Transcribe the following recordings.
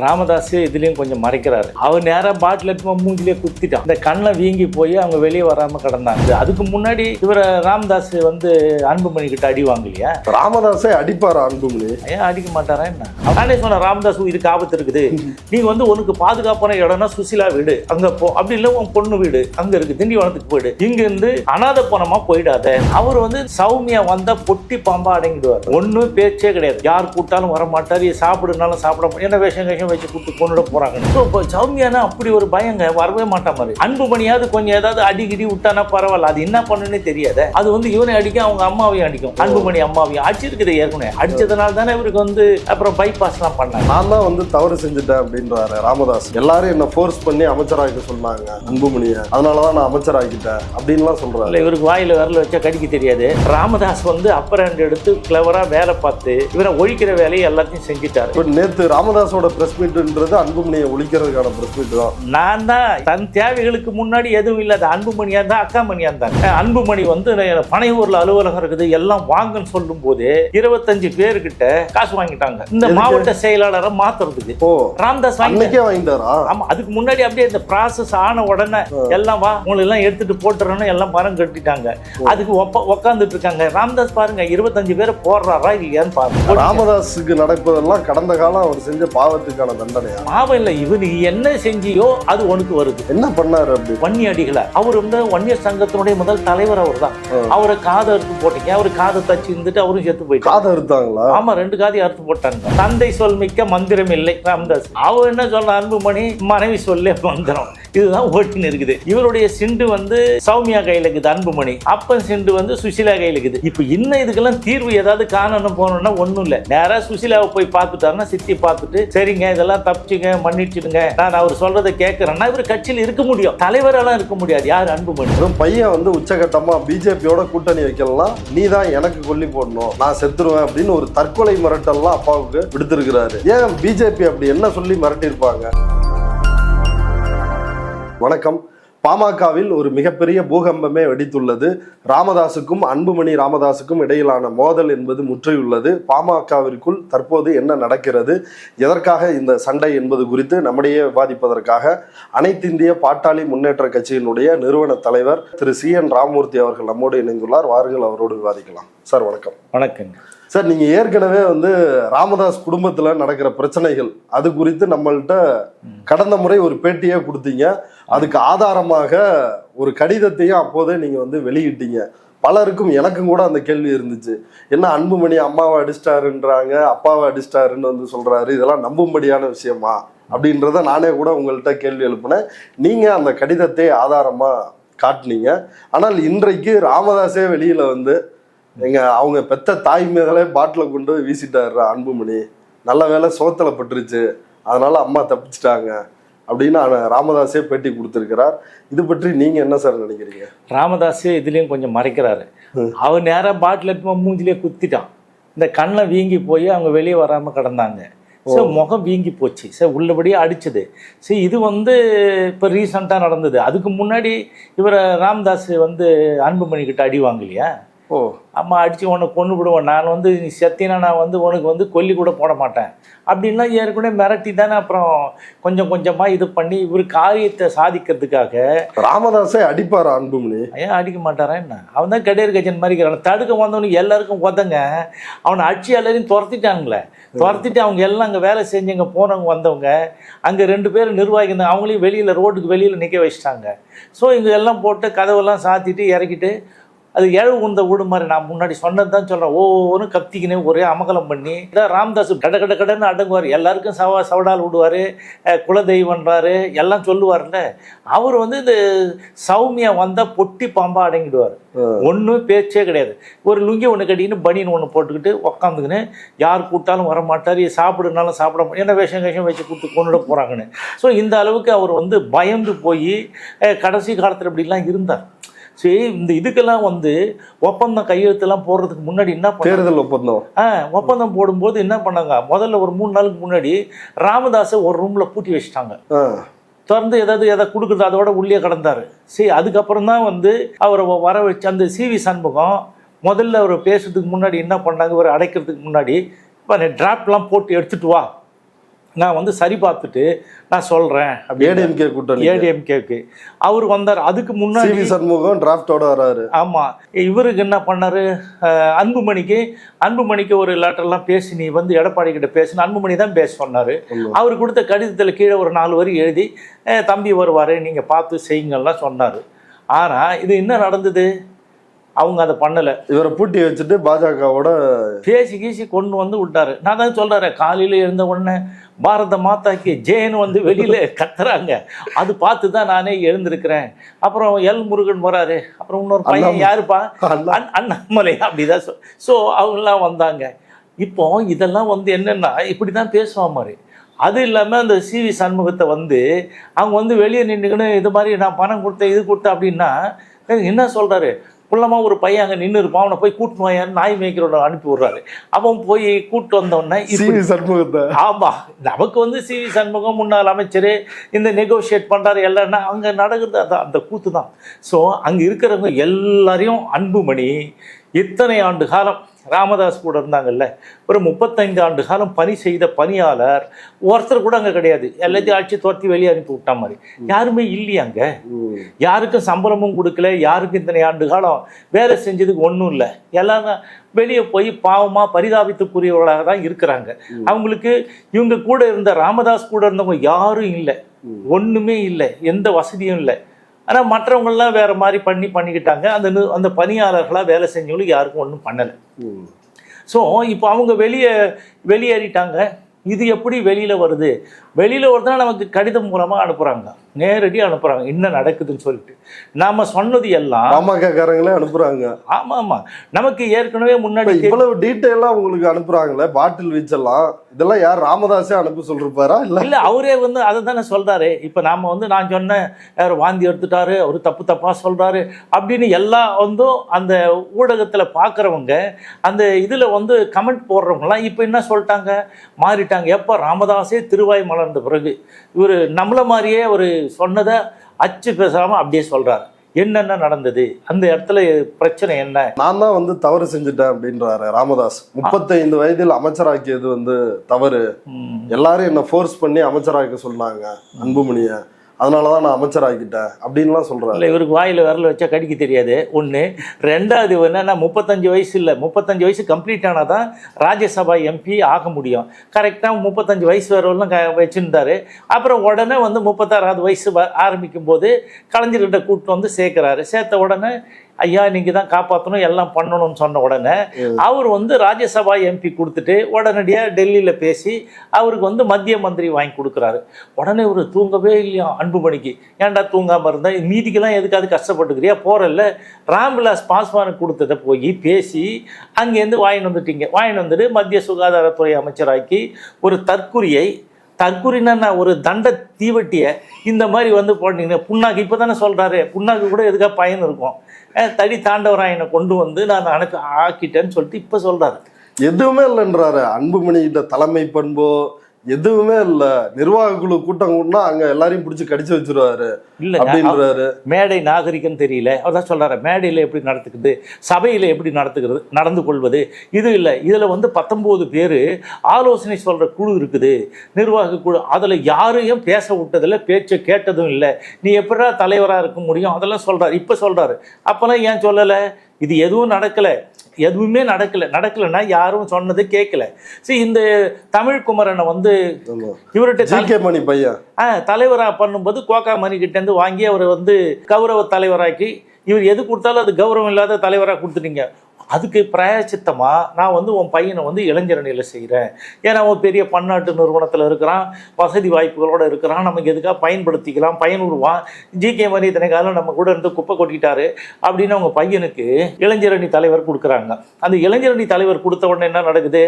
ராமதாஸ் இதுலேயும் கொஞ்சம் மறைக்கிறாரு. அவர் நேராக பாட்டில் எடுத்து மூஞ்சிலே குத்திட்டான். இந்த கண்ணை வீங்கி போய் அவங்க வெளியே வராமல் கிடந்தாங்க. அதுக்கு முன்னாடி இவர் ராமதாஸ் அன்புமணி கிட்ட அடி வாங்கலையா? ராமதாஸை அடிப்பாரா அன்புமணி? ஏன் அடிக்க மாட்டாரா என்ன? நானே சொன்ன ராமதாஸ் இதுக்கு ஆபத்து இருக்குது, நீங்க உனக்கு பாதுகாப்பான இடம்னா சுசிலா வீடு அங்க போ, அப்படி இல்லை உன் பொண்ணு வீடு அங்க இருக்கு, திண்டிவனத்துக்கு போயிடு, இங்க இருந்து அனாத போனமா போயிடாத. அவர் சௌமியா வந்தா பொட்டி பாம்பா அடங்கிடுவார். ஒன்னும் பேச்சே கிடையாது. யார் கூட்டாலும் வர மாட்டார், சாப்பிடுனாலும் சாப்பிட முடியும், என்ன வேஷம் வச்சு கூட்டு கொண்டு போறாங்க. சௌமியானா அப்படி ஒரு பயங்க வரவே மாட்டா மாதிரி. அன்புமணியாவது கொஞ்சம் ஏதாவது அடிக்கடி விட்டானா பரவாயில்ல, அது என்ன பண்ணுன்னு தெரியாத. அது இவனை அடிக்கும், அவங்க அம்மாவையும் அடிக்கும். அன்புமணி அம்மாவையும் அடிச்சிருக்குது. ஏற்கனவே அடிச்சதுனால தானே இவருக்கு அப்புறம் பைபாஸ் எல்லாம் பண்ணாங்க. நான் தான் தவறு செஞ்சுட்டேன் அப்படின்றாரு ராமதாஸ். எல்லாரும் என்ன ஃபோர்ஸ் பண்ணி அமைச்சராக சொன்னாங்க அன்புமணியை, அதனாலதான் நான் அமைச்சராகிட்டேன் அப்படின்லாம் சொல்றாரு. இவருக்கு வாயில விரல வச்சா கடிக்க தெரியாது. ராமதாஸ் அப்பரண்ட் எடுத்து கிளவரா வேலை பார்த்து இவரை ஒழிக்கிற வேலையை எல்லாத்தையும் செஞ்சுட்டாரு. நேத்து ராமதாஸோட பிரஸ் மீட்ன்றது அன்புமணியை ஒழிக்கிறதுக்கான பிரஸ் மீட் தான். நான் தான் தன் தேவைகளுக்கு முன்னாடி எதுவும் இல்லாத அன்புமணியா தான் அக்காமணியா இருந்தாங்க. அன்புமணி பனையூர்ல அலுவலகம் இருக்குது எல்லாம் வாங்கன்னு சொல்லும் போது 25 பேர்கிட்ட காசு வாங்கிட்டாங்க இந்த மாவட்ட செயலாளரை மாத்துறதுக்கு. ராமதாஸ் வாங்கிட்டாரா? ஆமா, அதுக்கு முன்னாடி அப்படியே இந்த ப்ராசஸ் ஆன உடனே எல்லாம் வா உங்களை எல்லாம் எடுத்துட்டு போட்டுறோன்னு எல்லாம் மரம் கட்டிட்டாங்க. அதுக்கு உட்காந்துட்டு இருக்காங்க. ராமதாஸ் பாருங்க 25 பேரை போடுறாரா இல்லையான்னு பாருங்க. ராமதாஸுக்கு நடப்பதெல்லாம் கடந்த காலம் அவர் செஞ்ச பாவத்துக்கான தண்டனையா? பாவம் இல்ல, இவரு என்ன செஞ்சியோ அது உனக்கு வருது. என்ன பண்ணாரு அப்படி? வன்னி அடிகள அவர் வன்னியர் சங்கத்தினுடைய முதல் தலைவர் அவர் தான். அவரை காதை அறுத்து போட்டீங்க, அவரு காதை தச்சு இருந்துட்டு அவரும் செத்து போயிட்டு. காதை அறுத்தாங்களா? ஆமா, 2 காதையும் அறுத்து போட்டாங்க. தந்தை சொல் மிக்க மந்திரம் இல்லை ராமதாஸ். அவர் என்ன சொல்ற, அன்புமணி மனைவி சொல்லே மந்திரம், இதுதான் ஓட்டின்னு இருக்குது. இவருடைய சிண்டு சௌமியா கையில இருக்குது, அன்புமணி அப்பன் சிண்டு சுசிலா கையில இருக்குது. இப்ப இன்னும் இதுக்கெல்லாம் தீர்வு ஏதாவது காணணும் போனோம்னா ஒண்ணும் இல்ல, நேரா சுசிலாவை போய் பார்த்துட்டாருன்னா சித்தி பார்த்துட்டு சரிங்க இதெல்லாம் தப்பிச்சுங்க மன்னிச்சுடுங்க நான் அவர் சொல்றதை கேட்கறேன்னா இவர் கட்சியில் இருக்க முடியும். தலைவரெல்லாம் இருக்க முடியாது. யார்? அன்புமணி. பையன் உச்சகட்டமா பிஜேபியோட கூட்டணி வைக்கலாம், நீ தான் எனக்கு கொல்லி போடணும், நான் செத்துருவேன் அப்படின்னு ஒரு தற்கொலை மிரட்டல்லாம் அப்பாவுக்கு விடுத்திருக்கிறாரு. ஏன் பிஜேபி அப்படி என்ன சொல்லி மிரட்டியிருப்பாங்க? வணக்கம். பாமகவில் ஒரு மிகப்பெரிய பூகம்பமே வெடித்துள்ளது. ராமதாஸுக்கும் அன்புமணி ராமதாஸுக்கும் இடையிலான மோதல் என்பது முற்றியுள்ளது. பாமகவிற்குள் தற்போது என்ன நடக்கிறது, எதற்காக இந்த சண்டை என்பது குறித்து நம்மிடையே விவாதிப்பதற்காக அனைத்திந்திய பாட்டாளி முன்னேற்ற கட்சியினுடைய நிறுவன தலைவர் திரு CN ராமமூர்த்தி அவர்கள் நம்மோடு இணைந்துள்ளார். வாருங்கள் அவரோடு விவாதிக்கலாம். சார் வணக்கம். வணக்கம் சார். நீங்க ஏற்கனவே ராமதாஸ் குடும்பத்துல நடக்கிற பிரச்சனைகள் அது குறித்து நம்மள்கிட்ட கடந்த முறை ஒரு பேட்டியே கொடுத்தீங்க. அதுக்கு ஆதாரமாக ஒரு கடிதத்தையும் அப்போதே நீங்க வெளியிட்டீங்க. பலருக்கும் எனக்கும் கூட அந்த கேள்வி இருந்துச்சு, என்ன அன்புமணி அம்மாவை அடிச்சிட்டாருன்றாங்க, அப்பாவை அடிச்சிட்டாருன்னு சொல்றாரு, இதெல்லாம் நம்பும்படியான விஷயமா அப்படின்றத நானே கூட உங்கள்கிட்ட கேள்வி எழுப்பினேன். நீங்க அந்த கடிதத்தை ஆதாரமா காட்டினீங்க. ஆனால் இன்றைக்கு ராமதாஸே வெளியில அவங்க பெத்த தாய் மீதலே பாட்டில கொண்டு வீசிட்டாரு அன்புமணி, நல்ல வேலை சோத்தலை பட்டுருச்சு அதனால அம்மா தப்பிச்சிட்டாங்க அப்படின்னு ராமதாஸே பேட்டி கொடுத்திருக்கிறார். இது பற்றி நீங்க என்ன சார் நினைக்கிறீங்க? ராமதாஸே இதுலயும் கொஞ்சம் மறைக்கிறாரு. அவர் நேராக பாட்டில் எடுத்து மூஞ்சிலே குத்திட்டான். இந்த கண்ணை வீங்கி போய் அவங்க வெளியே வராம கிடந்தாங்க. முகம் வீங்கி போச்சு. உள்ளபடியே அடிச்சது. இது இப்போ ரீசெண்டாக நடந்தது. அதுக்கு முன்னாடி இவர் ராமதாஸ் அன்புமணி கிட்ட அடி வாங்கலையா? அம்மா அடிச்சு உனக்கு கொண்டு விடுவேன், நான் நீ செத்தினா நான் உனக்கு கொல்லி கூட போட மாட்டேன் அப்படின்லாம் ஏற்கனவே மிரட்டி தானே அப்புறம் கொஞ்சம் கொஞ்சமா இது பண்ணி இவர் காரியத்தை சாதிக்கிறதுக்காக. ராமதாஸை அடிப்பாரா அன்புமணி? ஏன் அடிக்க மாட்டாரா என்ன? அவன் தான் கடையர் கஜன் மாதிரி இருக்கிறான். தடுக்க வந்தவனுக்கு எல்லாருக்கும் உதங்க அவனை அடிச்சு எல்லாரையும் துரத்திட்டானுங்களே. துரத்திட்டு அவங்க எல்லாம் அங்கே வேலை செஞ்சவங்க போனவங்க வந்தவங்க அங்கே 2 பேர் நிர்வாகி அவங்களையும் வெளியில் ரோட்டுக்கு வெளியில் நிற்க வச்சிட்டாங்க. இங்கே எல்லாம் போட்டு கதவெல்லாம் சாத்திட்டு இறக்கிட்டு அது இழவு உந்த வீடு மாதிரி நான் முன்னாடி சொன்னது தான் சொல்கிறேன். ஒவ்வொரு கத்திக்கினே ஒரே அமகலம் பண்ணி இதான் ராமதாஸ் கடன்னு அடங்குவார். எல்லாருக்கும் சவடால் விடுவார், குலதெய்வன்றாரு எல்லாம் சொல்லுவார்ல. அவர் இந்த சௌமியா வந்தால் பொட்டி பாம்பா அடங்கிடுவார். ஒன்றும் பேச்சே கிடையாது. ஒரு லுங்கி ஒன்று கட்டிக்கின்னு பனின்னு ஒன்று போட்டுக்கிட்டு உக்காந்துக்கின்னு யார் கூட்டாலும் வர மாட்டார், சாப்பிடுனாலும் சாப்பிட மாட்டார், என்ன வேஷம் வச்சு கொடுத்து கொண்டுட போகிறாங்கன்னு. இந்த அளவுக்கு அவர் பயந்து போய் கடைசி காலத்தில் இப்படிலாம் இருந்தார். இந்த இதுக்கெல்லாம் ஒப்பந்தம் கையெழுத்தெல்லாம் போடுறதுக்கு முன்னாடி என்ன தேர்தல் ஒப்பந்தம் போடும்போது என்ன பண்ணாங்க, முதல்ல ஒரு 3 நாளுக்கு முன்னாடி ராமதாஸை ஒரு ரூம்ல பூட்டி வச்சுட்டாங்க. திறந்து எதாவது கொடுக்குறது அதோட உள்ளே கிடந்தாரு. அதுக்கப்புறம் தான் அவரை வர வச்சு அந்த CV சண்முகம் முதல்ல அவர் பேசுறதுக்கு முன்னாடி என்ன பண்ணாங்க, இவர் அடைக்கிறதுக்கு முன்னாடி டிராப்ட்லாம் போட்டு எடுத்துட்டு வா நான் வந்து சரி பார்த்துட்டு நான் சொல்கிறேன் ஏடிஎம்கே கூட்டணி ஏடிஎம்கேக்கு அவர் வந்தார். அதுக்கு முன்னாடி சிவி சண்முகம் டிராஃப்டோட வராரு. ஆமாம், இவருக்கு என்ன பண்ணார், அன்புமணிக்கு ஒரு லெட்டர்லாம் பேசி நீ வந்து எடப்பாடி கிட்ட பேசுன்னு அன்புமணி தான் பேச சொன்னார். அவர் கொடுத்த கடிதத்தில் கீழே ஒரு 4 வரி எழுதி தம்பி வருவார் நீங்கள் பார்த்து செய்யுங்கள்லாம் சொன்னார். ஆனால் இது என்ன நடந்தது, அவங்க அதை பண்ணலை. இவரை பூட்டி வச்சுட்டு பாஜகவோட பேசி கீசி கொண்டு வந்து விட்டாரு. நான் தான் சொல்கிறேன், காலையில் எழுந்த உடனே பாரத மாதாக்கு ஜெயன் வந்து வெளியில் கத்துறாங்க. அது பார்த்து தான் நானே எழுந்திருக்கிறேன். அப்புறம் எல் முருகன் வராரு, அப்புறம் இன்னொரு பையன் யாருப்பா அண்ணாமலை, அப்படிதான். ஸோ அவங்களாம் வந்தாங்க. இப்போ இதெல்லாம் வந்து என்னென்னா இப்படி தான் பேசுவான் மாதிரி. அது இல்லாமல் அந்த சிவி சண்முகத்தை வந்து அவங்க வந்து வெளியே நின்றுக்கின்னு இது மாதிரி நான் பணம் கொடுத்தேன் இது கொடுத்தேன் அப்படின்னா என்ன சொல்கிறாரு, குள்ளமாக ஒரு பையன் அங்கே நின்று இருப்பான், அவனை போய் கூட்டின்னு வாயான்னு நாய் மேய்க்கிறோட அனுப்பி விட்றாரு. அவன் போய் கூப்பிட்டு வந்தோடனே சிவி சண்முகத்தை, ஆமாம், நமக்கு வந்து சிவி சண்முகம் முன்னாள் அமைச்சர் இந்த நெகோஷியேட் பண்ணுறாரு எல்லாம்னா அங்கே நடக்கிறது அதான் அந்த கூத்து தான். ஸோ அங்கே இருக்கிறவங்க எல்லாரையும் அன்புமணி இத்தனை ஆண்டு காலம் ராமதாஸ் கூட இருந்தாங்கல்ல, ஒரு 35 ஆண்டு காலம் பணி செய்த பணியாளர் ஒருத்தர் கூட அங்கே கிடையாது. எல்லாத்தையும் ஆட்சி துரத்தி வெளியே அனுப்பி விட்டா மாதிரி. யாருமே இல்லையாங்க, யாருக்கும் சம்பளமும் கொடுக்கல, யாருக்கும் இத்தனை ஆண்டு காலம் வேலை செஞ்சதுக்கு ஒன்றும் இல்லை. எல்லாரும் வெளியே போய் பாவமாக பரிதாபித்துக்குரியவர்களாக தான் இருக்கிறாங்க. அவங்களுக்கு இவங்க கூட இருந்த ராமதாஸ் கூட இருந்தவங்க யாரும் இல்லை, ஒன்றுமே இல்லை, எந்த வசதியும் இல்லை. ஆனால் மற்றவங்கள்லாம் வேறு மாதிரி பண்ணிக்கிட்டாங்க. அந்த பணியாளர்களாக வேலை செஞ்சவங்களுக்கு யாருக்கும் ஒன்றும் பண்ணலை. ஸோ இப்போ அவங்க வெளியேறிட்டாங்க. இது எப்படி வெளியில் வருது, வெளியில் வருதுன்னா நமக்கு கடிதம் மூலமாக அனுப்புகிறாங்க, நேரடியாக அனுப்புகிறாங்க என்ன நடக்குதுன்னு சொல்லிட்டு. நாம் சொன்னது எல்லாம் பாமகக்காரங்களே அனுப்புகிறாங்க. ஆமாம் ஆமாம், நமக்கு ஏற்கனவே முன்னாடி இவ்வளவு டீட்டெயிலாக உங்களுக்கு அனுப்புகிறாங்களே, பாட்டில் வீச்செல்லாம் இதெல்லாம் யார் ராமதாஸே அனுப்ப சொல்லிருப்பாரா? இல்லை அவரே வந்து அதை தானே சொல்கிறாரு. இப்போ நாம் வந்து நான் சொன்னேன் யார் வாந்தி எடுத்துட்டாரு, அவர் தப்பாக சொல்கிறாரு அப்படின்னு எல்லாம் வந்து அந்த ஊடகத்தில் பார்க்குறவங்க அந்த இதில் வந்து கமெண்ட் போடுறவங்களாம் இப்போ என்ன சொல்லிட்டாங்க, மாறிட்டாங்க. எப்போ ராமதாஸே திருவாய் மலர்ந்த பிறகு இவர் நம்மள மாதிரியே ஒரு சொன்னதை அச்சு பேசாமல் அப்படியே சொல்கிறார். என்னென்ன நடந்தது, அந்த இடத்துல பிரச்சனை என்ன, நான் தான் வந்து தவறு செஞ்சுட்டேன் அப்படின்றாரு ராமதாஸ். 35 வயதில் அமைச்சராக்கியது வந்து தவறு, எல்லாரும் என்ன ஃபோர்ஸ் பண்ணி அமைச்சராக்க சொன்னாங்க அன்புமணியை, அதனாலதான் நான் அமைச்சராக்கிட்டேன் அப்படின்லாம் சொல்றாரு. இல்லை, இவருக்கு வாயில் விரல வச்சா கடிக்க தெரியாது ஒன்று. ரெண்டாவது என்னன்னா 35 வயசு இல்லை, 35 வயசு கம்ப்ளீட் ஆனால் தான் ராஜ்யசபா எம்பி ஆக முடியும். கரெக்டாக 35 வயசு வரவெல்லாம் வச்சுருந்தாரு. அப்புறம் உடனே வந்து 36வது வயசு ஆரம்பிக்கும் போது கலைஞர்கிட்ட கூப்பிட்டு வந்து சேர்க்குறாரு. சேர்த்த உடனே ஐயா நீங்கள் தான் காப்பாற்றணும் எல்லாம் பண்ணணும்னு சொன்ன உடனே அவர் வந்து ராஜ்யசபா எம்பி கொடுத்துட்டு உடனடியாக டெல்லியில் பேசி அவருக்கு வந்து மத்திய மந்திரி வாங்கி கொடுக்குறாரு. உடனே ஒரு தூங்கவே இல்லையா அன்புமணிக்கு. ஏன்டா தூங்காமல் இருந்தால் மீதிக்கெல்லாம் எதுக்காவது கஷ்டப்பட்டுக்கிறியா, போகிறல்ல ராம்விலாஸ் பாஸ்வானுக்கு கொடுத்ததை போய் பேசி அங்கேருந்து வாங்கிட்டு வந்துட்டு மத்திய சுகாதாரத்துறை அமைச்சராக்கி ஒரு தற்குறின்னா ஒரு தண்ட தீவட்டியை இந்த மாதிரி வந்து போட்டீங்கன்னா புண்ணாக்கு இப்போ தானே சொல்கிறாரு, புண்ணாக்கு கூட எதுக்காக பயன் இருக்கும். தடி தாண்டவராயனை கொண்டு வந்து நான் ஆக்கிட்டேன்னு சொல்லிட்டு இப்போ சொல்கிறாரு. எதுவுமே இல்லைன்றாரு அன்புமணி கிட்ட. தலைமை பண்போ எதுவுமே இல்லை. நிர்வாக குழு கூட்டம் கூட்டினா அங்கே எல்லாரையும் பிடிச்சி கடிச்சு வச்சிருவாரு இல்லை அப்படின்றாரு. மேடை நாகரிகம் தெரியல, அவர் தான் சொல்கிறாரு. மேடையில் எப்படி நடத்துக்குது, சபையில் எப்படி நடந்து கொள்வது, இது இல்லை. இதில் வந்து 19 பேர் ஆலோசனை சொல்கிற குழு இருக்குது, நிர்வாக குழு. அதில் யாரையும் பேச விட்டதில்லை, பேச்சை கேட்டதும் இல்லை. நீ எப்படா தலைவராக இருக்க முடியும், அதெல்லாம் சொல்கிறார். இப்போ சொல்கிறாரு, அப்போல்லாம் ஏன் சொல்லலை? இது எதுவும் எதுவுமே நடக்கலைன்னா யாரும் சொன்னது கேட்கல. சரி, இந்த தமிழ்குமரனை வந்து இவர்கிட்ட பையன் தலைவராக பண்ணும்போது கோகா மணி கிட்டேருந்து வாங்கி அவரை வந்து கௌரவ தலைவராக்கி, இவர் எது கொடுத்தாலும் அது கௌரவம் இல்லாத தலைவராக கொடுத்துட்டீங்க. அதுக்கு பிராயச்சித்தமாக நான் வந்து உன் பையனை வந்து இளைஞரணியில் செய்கிறேன். ஏன்னா அவன் பெரிய பன்னாட்டு நிறுவனத்தில் இருக்கிறான், வசதி வாய்ப்புகளோடு இருக்கிறான், நமக்கு எதுக்காக பயன்படுத்திக்கலாம், பயனுறுவான். ஜிகே மணி இத்தனை காலம் நம்ம கூட இருந்து குப்பை கொட்டிட்டாரு அப்படின்னு அவங்க பையனுக்கு இளைஞரணி தலைவர் கொடுக்குறாங்க. அந்த இளைஞரணி தலைவர் கொடுத்த உடனே என்ன நடக்குது,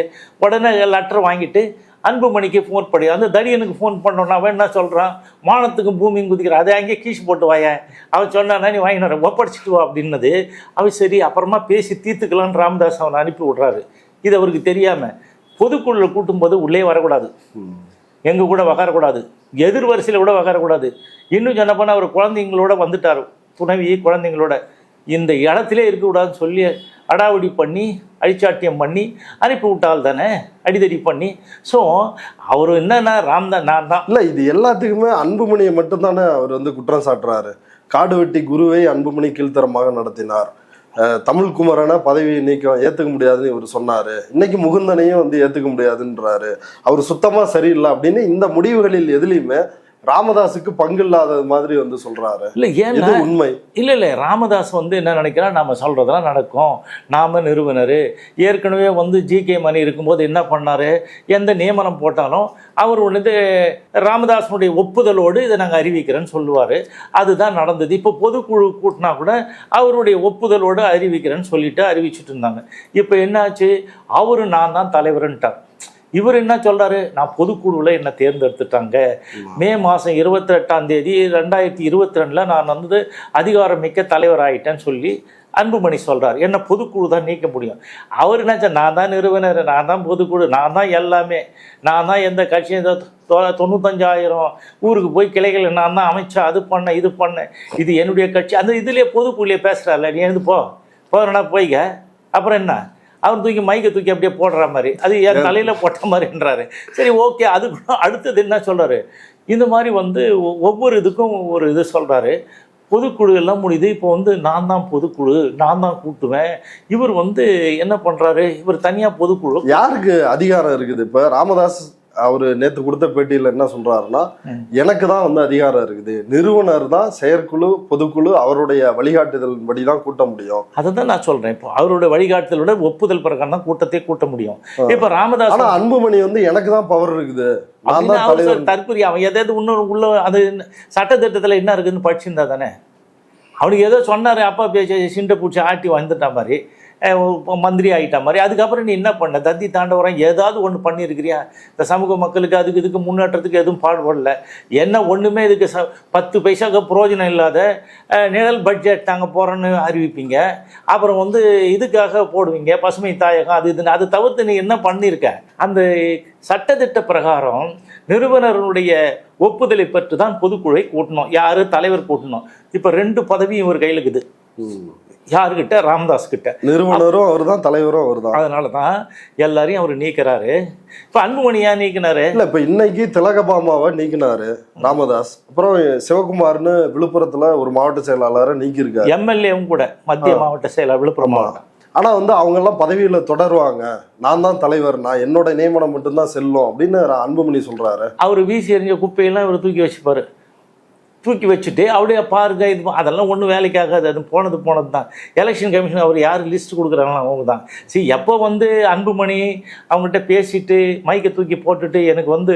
உடனே லெட்டர் வாங்கிட்டு அன்புமணிக்கு ஃபோன் பண்ணி அந்த தடியனுக்கு ஃபோன் பண்ணோன்னா அவன் என்ன சொல்கிறான், வானத்துக்கும் பூமியும் குதிக்கிறான், அதை அங்கேயே கீழ் போட்டு வாயேன். அவன் சொன்னானா நீ வாங்கின ஒப்படைச்சிட்டு வா அப்படின்னது. அவன் சரி அப்புறமா பேசி தீர்த்துக்கலான்னு ராமதாஸ் அவனை அனுப்பி விட்றாரு. இது அவருக்கு தெரியாமல் பொதுக்குழுவில் கூட்டும்போது உள்ளே வரக்கூடாது, எங்கள் கூட வகரக்கூடாது, எதிர் வரிசையில் கூட வகரக்கூடாது. இன்னும் சொன்னப்போனால் அவர் குழந்தைங்களோட வந்துட்டார், துணைவி குழந்தைங்களோட இந்த இடத்துல இருக்கக்கூடாதுன்னு சொல்லி அடாவடி பண்ணி அழிச்சாட்டியம் பண்ணி அனுப்பி விட்டால் தானே, அடிதடி பண்ணி. ஸோ அவர் என்னன்னா ராம்தான் நான் தான் இல்லை, இது எல்லாத்துக்குமே அன்புமணியை மட்டும்தானே அவர் வந்து குற்றம் சாட்டுறாரு. காடு வெட்டி குருவை அன்புமணி கீழ்த்தரமாக நடத்தினார், தமிழ்குமரனை பதவி நீக்கம் ஏற்றுக்க முடியாதுன்னு இவர் சொன்னார், இன்னைக்கு முகுந்தனையும் வந்து ஏற்றுக்க முடியாதுன்றாரு, அவர் சுத்தமாக சரியில்லை அப்படின்னு இந்த முடிவுகளில் எதுலையுமே ராமதாஸுக்கு பங்கு இல்லாத மாதிரி வந்து சொல்றாரு. இல்லை ஏன்னா உண்மை இல்லை ராமதாஸ் வந்து என்ன நினைக்கிறா, நாம சொல்றதெல்லாம் நடக்கும், நாம நிறுவனர் ஏற்கனவே வந்து ஜிகே மணி இருக்கும்போது என்ன பண்ணாரு, எந்த நியமனம் போட்டாலும் அவர் வந்து ராமதாஸனுடைய ஒப்புதலோடு இதை நாங்கள் அறிவிக்கிறேன்னு சொல்லுவார். அதுதான் நடந்தது. இப்போ பொதுக்குழு கூட்டினா கூட அவருடைய ஒப்புதலோடு அறிவிக்கிறேன்னு சொல்லிட்டு அறிவிச்சுட்டு இருந்தாங்க. இப்போ என்னாச்சு, அவரு நான் தான் தலைவர்ன்ட்டார். இவர் என்ன சொல்றாரு, நான் பொதுக்குழுவில் என்னை தேர்ந்தெடுத்துட்டாங்க, மே மாதம் 28 2022 நான் வந்து அதிகாரமிக்க தலைவர் ஆகிட்டேன்னு சொல்லி அன்புமணி சொல்கிறார். என்ன பொதுக்குழு தான் நீக்க முடியும். அவர் என்னாச்சா, நான் தான் நிறுவனர், நான் தான் பொதுக்குழு, நான் தான் எல்லாமே, நான் தான் எந்த கட்சியும் 95,000 ஊருக்கு போய் கிளைகள் நான் தான் அமைச்சா, அது பண்ணேன் இது பண்ணேன், இது என்னுடைய கட்சி. அந்த இதுலேயே பொதுக்குழுலே பேசுகிறாள், நீ எழுந்து போறேன்னா போய்க. அப்புறம் என்ன, அவர் தூக்கி மைக்கை தூக்கி அப்படியே போடுற மாதிரி, அது என் தலையில் போட்ட மாதிரின்றாரு. சரி ஓகே, அதுக்கு அடுத்தது என்ன சொல்கிறாரு, இந்த மாதிரி வந்து ஒவ்வொரு இதுக்கும் ஒரு இது சொல்கிறாரு. பொதுக்குழு எல்லாம் முடியுது, இப்போ வந்து நான் தான் பொதுக்குழு, நான் தான் கூட்டுவேன். இவர் வந்து என்ன பண்ணுறாரு, இவர் தனியாக பொதுக்குழு. யாருக்கு அதிகாரம் இருக்குது? இப்போ ராமதாஸ் அவர் நேற்று கொடுத்த பேட்டியில் என்ன சொல்றாருன்னா, எனக்கு தான் வந்து அதிகாரம் இருக்குது, நிறுவனர் தான் செயற்குழு பொதுக்குழு அவருடைய வழிகாட்டுதல் படி தான் கூட்ட முடியும். அதை தான் நான் சொல்றேன். இப்போ அவருடைய வழிகாட்டுதலோட ஒப்புதல் பிரகாரம் தான் கூட்டத்தை கூட்ட முடியும். இப்போ ராமதாஸ் ஆனா அன்புமணி வந்து எனக்கு தான் பவர் இருக்குது, தற்கொலை அவன் எதாவது இன்னொரு உள்ள அது சட்டத்திட்டத்தில் என்ன இருக்குதுன்னு படிச்சிருந்தா தானே. அவனுக்கு ஏதோ சொன்னார், அப்பா பேச்ச சிண்டை பூச்சி ஆட்டி வந்துட்டா மாதிரி, மந்திரி ஆகிட்ட மாதிரி. அதுக்கப்புறம் நீ என்ன பண்ண, தத்தி தாண்டவரம் ஏதாவது ஒன்று பண்ணியிருக்கிறியா? இந்த சமூக மக்களுக்கு அதுக்கு இதுக்கு முன்னேற்றத்துக்கு எதுவும் பாடுபடல. என்ன ஒன்றுமே இதுக்கு 10 பைசாவுக்கு பிரயோஜனம் இல்லாத நிழல் பட்ஜெட் நாங்கள் போகிறோன்னு அறிவிப்பீங்க, அப்புறம் வந்து இதுக்காக போடுவீங்க பசுமை தாயகம் அது இதுன்னு. அதை தவிர்த்து நீ என்ன பண்ணியிருக்க? அந்த சட்டத்திட்ட பிரகாரம் நிறுவனருடைய ஒப்புதலை பெற்று தான் பொதுக்குழுவை கூட்டணும், யார் தலைவர் கூட்டணும். இப்போ 2 பதவியும் இவர் கையில் இருக்குது. யாருக்கிட்ட? ராமதாஸ் கிட்ட. நிறுவனரும் அவர் தான், தலைவரும் அவர் தான். அதனால தான் எல்லாரையும் அவர் நீக்கிறாரு. இப்போ அன்புமணியா நீக்கினாரு? இல்லை, இப்போ இன்னைக்கு திலகபாமாவை நீக்கினாரு ராமதாஸ். அப்புறம் சிவகுமார்னு விழுப்புரத்தில் ஒரு மாவட்ட செயலாளரை நீக்கியிருக்காரு, எம்எல்ஏவும் கூட, மத்திய மாவட்ட செயலாளர் விழுப்புரம் மாவட்டம். ஆனால் வந்து அவங்கெல்லாம் பதவியில் தொடருவாங்க, நான் தான் தலைவர், நான் என்னோட நியமனம் மட்டும்தான் செல்லும் அப்படின்னு அன்புமணி சொல்கிறாரு. அவர் வீசி எறிஞ்ச குப்பையெல்லாம் இவர் தூக்கி வச்சுப்பாரு. தூக்கி வச்சுட்டு அப்படியே பாருங்க, இது அதெல்லாம் ஒன்றும் வேலைக்காகாது, அது போனது தான். எலெக்ஷன் கமிஷன் அவர் யார் லிஸ்ட் கொடுக்குறாங்களோ அவங்க தான். சரி, எப்போ வந்து அன்புமணி அவங்ககிட்ட பேசிட்டு மைக்கை தூக்கி போட்டுட்டு எனக்கு வந்து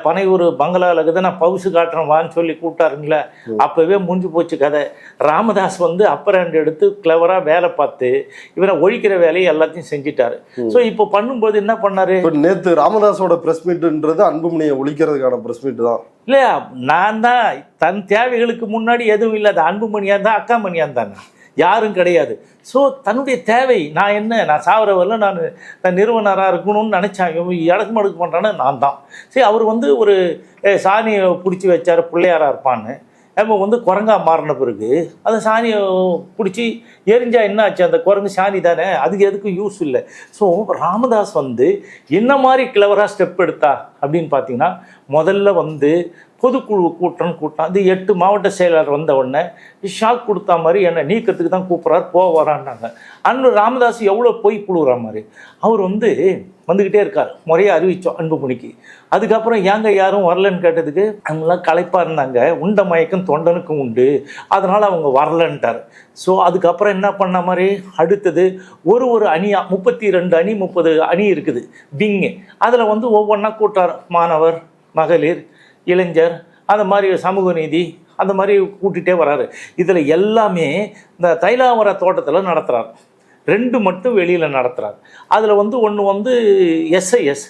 பனையூர் பங்களாவில் இருக்குது, நான் பவுசு காட்டுறேன் வான்னு சொல்லி கூப்பிட்டாருங்களே, அப்போவே முடிஞ்சு போச்சு கதை. ராமதாஸ் வந்து அப்பர் ஹேண்ட் எடுத்து கிளவராக வேலை பார்த்து இவரை ஒழிக்கிற வேலையை எல்லாத்தையும் செஞ்சுட்டாரு. ஸோ இப்போ பண்ணும்போது என்ன பண்ணாரு, நேற்று ராமதாஸோட ப்ரெஸ் மீட்டுன்றது அன்புமணியை ஒழிக்கிறதுக்கான ப்ரெஸ் மீட்டு தான். இல்லையா, நான் தான் தன் தேவைகளுக்கு முன்னாடி எதுவும் இல்லாத அன்புமணியாக இருந்தால் அக்காமணியாக இருந்தாங்க, யாரும் கிடையாது. ஸோ தன்னுடைய தேவை, நான் என்ன, நான் சாவரவரில் நான் நிறுவனராக இருக்கணும்னு நினச்சாங்க, இடக்கு மடுக்கு பண்ணுறான்னு நான் தான். சரி, அவர் வந்து ஒரு சாணியை பிடிச்சி வச்சார் பிள்ளையாராக இருப்பான்னு. நம்ம வந்து குரங்கா மாறின பிறகு அந்த சாணியை பிடிச்சி எரிஞ்சா என்ன ஆச்சு, அந்த குரங்கு சாணி தானே, அதுக்கு எதுக்கும் யூஸ் இல்லை. ஸோ ராமதாஸ் வந்து என்ன மாதிரி கிளவராக ஸ்டெப் எடுத்தா அப்படின்னு பார்த்தீங்கன்னா, முதல்ல வந்து பொதுக்குழு கூட்டம் அது 8 மாவட்ட செயலாளர் வந்த உடனே ஷாக் கொடுத்தா மாதிரி என்னை நீக்கத்துக்கு தான் கூப்பிட்றாரு, போவாரான்னாங்க. ராமதாஸ் எவ்வளோ போய் புழுகிற மாதிரி அவர் வந்து வந்துக்கிட்டே இருக்கார். முறையாக அறிவித்தோம் அன்புமணிக்கு. அதுக்கப்புறம் ஏங்க யாரும் வரலன்னு கேட்டதுக்கு அவங்களாம் களைப்பாக இருந்தாங்க, உண்ட மயக்கம் தொண்டனுக்கும் உண்டு, அதனால் அவங்க வரலன்ட்டார். ஸோ அதுக்கப்புறம் என்ன பண்ண மாதிரி அடுத்தது ஒரு அணியாக 32 அணி 30 அணி இருக்குது விங்கு, அதில் வந்து ஒவ்வொன்றா கூட்டார், மாணவர், மகளிர், இளைஞர், அந்த மாதிரி சமூக நீதி, அந்த மாதிரி கூட்டிகிட்டே வராரு. இதில் எல்லாமே இந்த தைலாவர தோட்டத்தில் நடத்துகிறார், 2 மட்டும் வெளியில் நடத்துகிறார். அதில் வந்து ஒன்று வந்து எஸ்ஐஎஸ்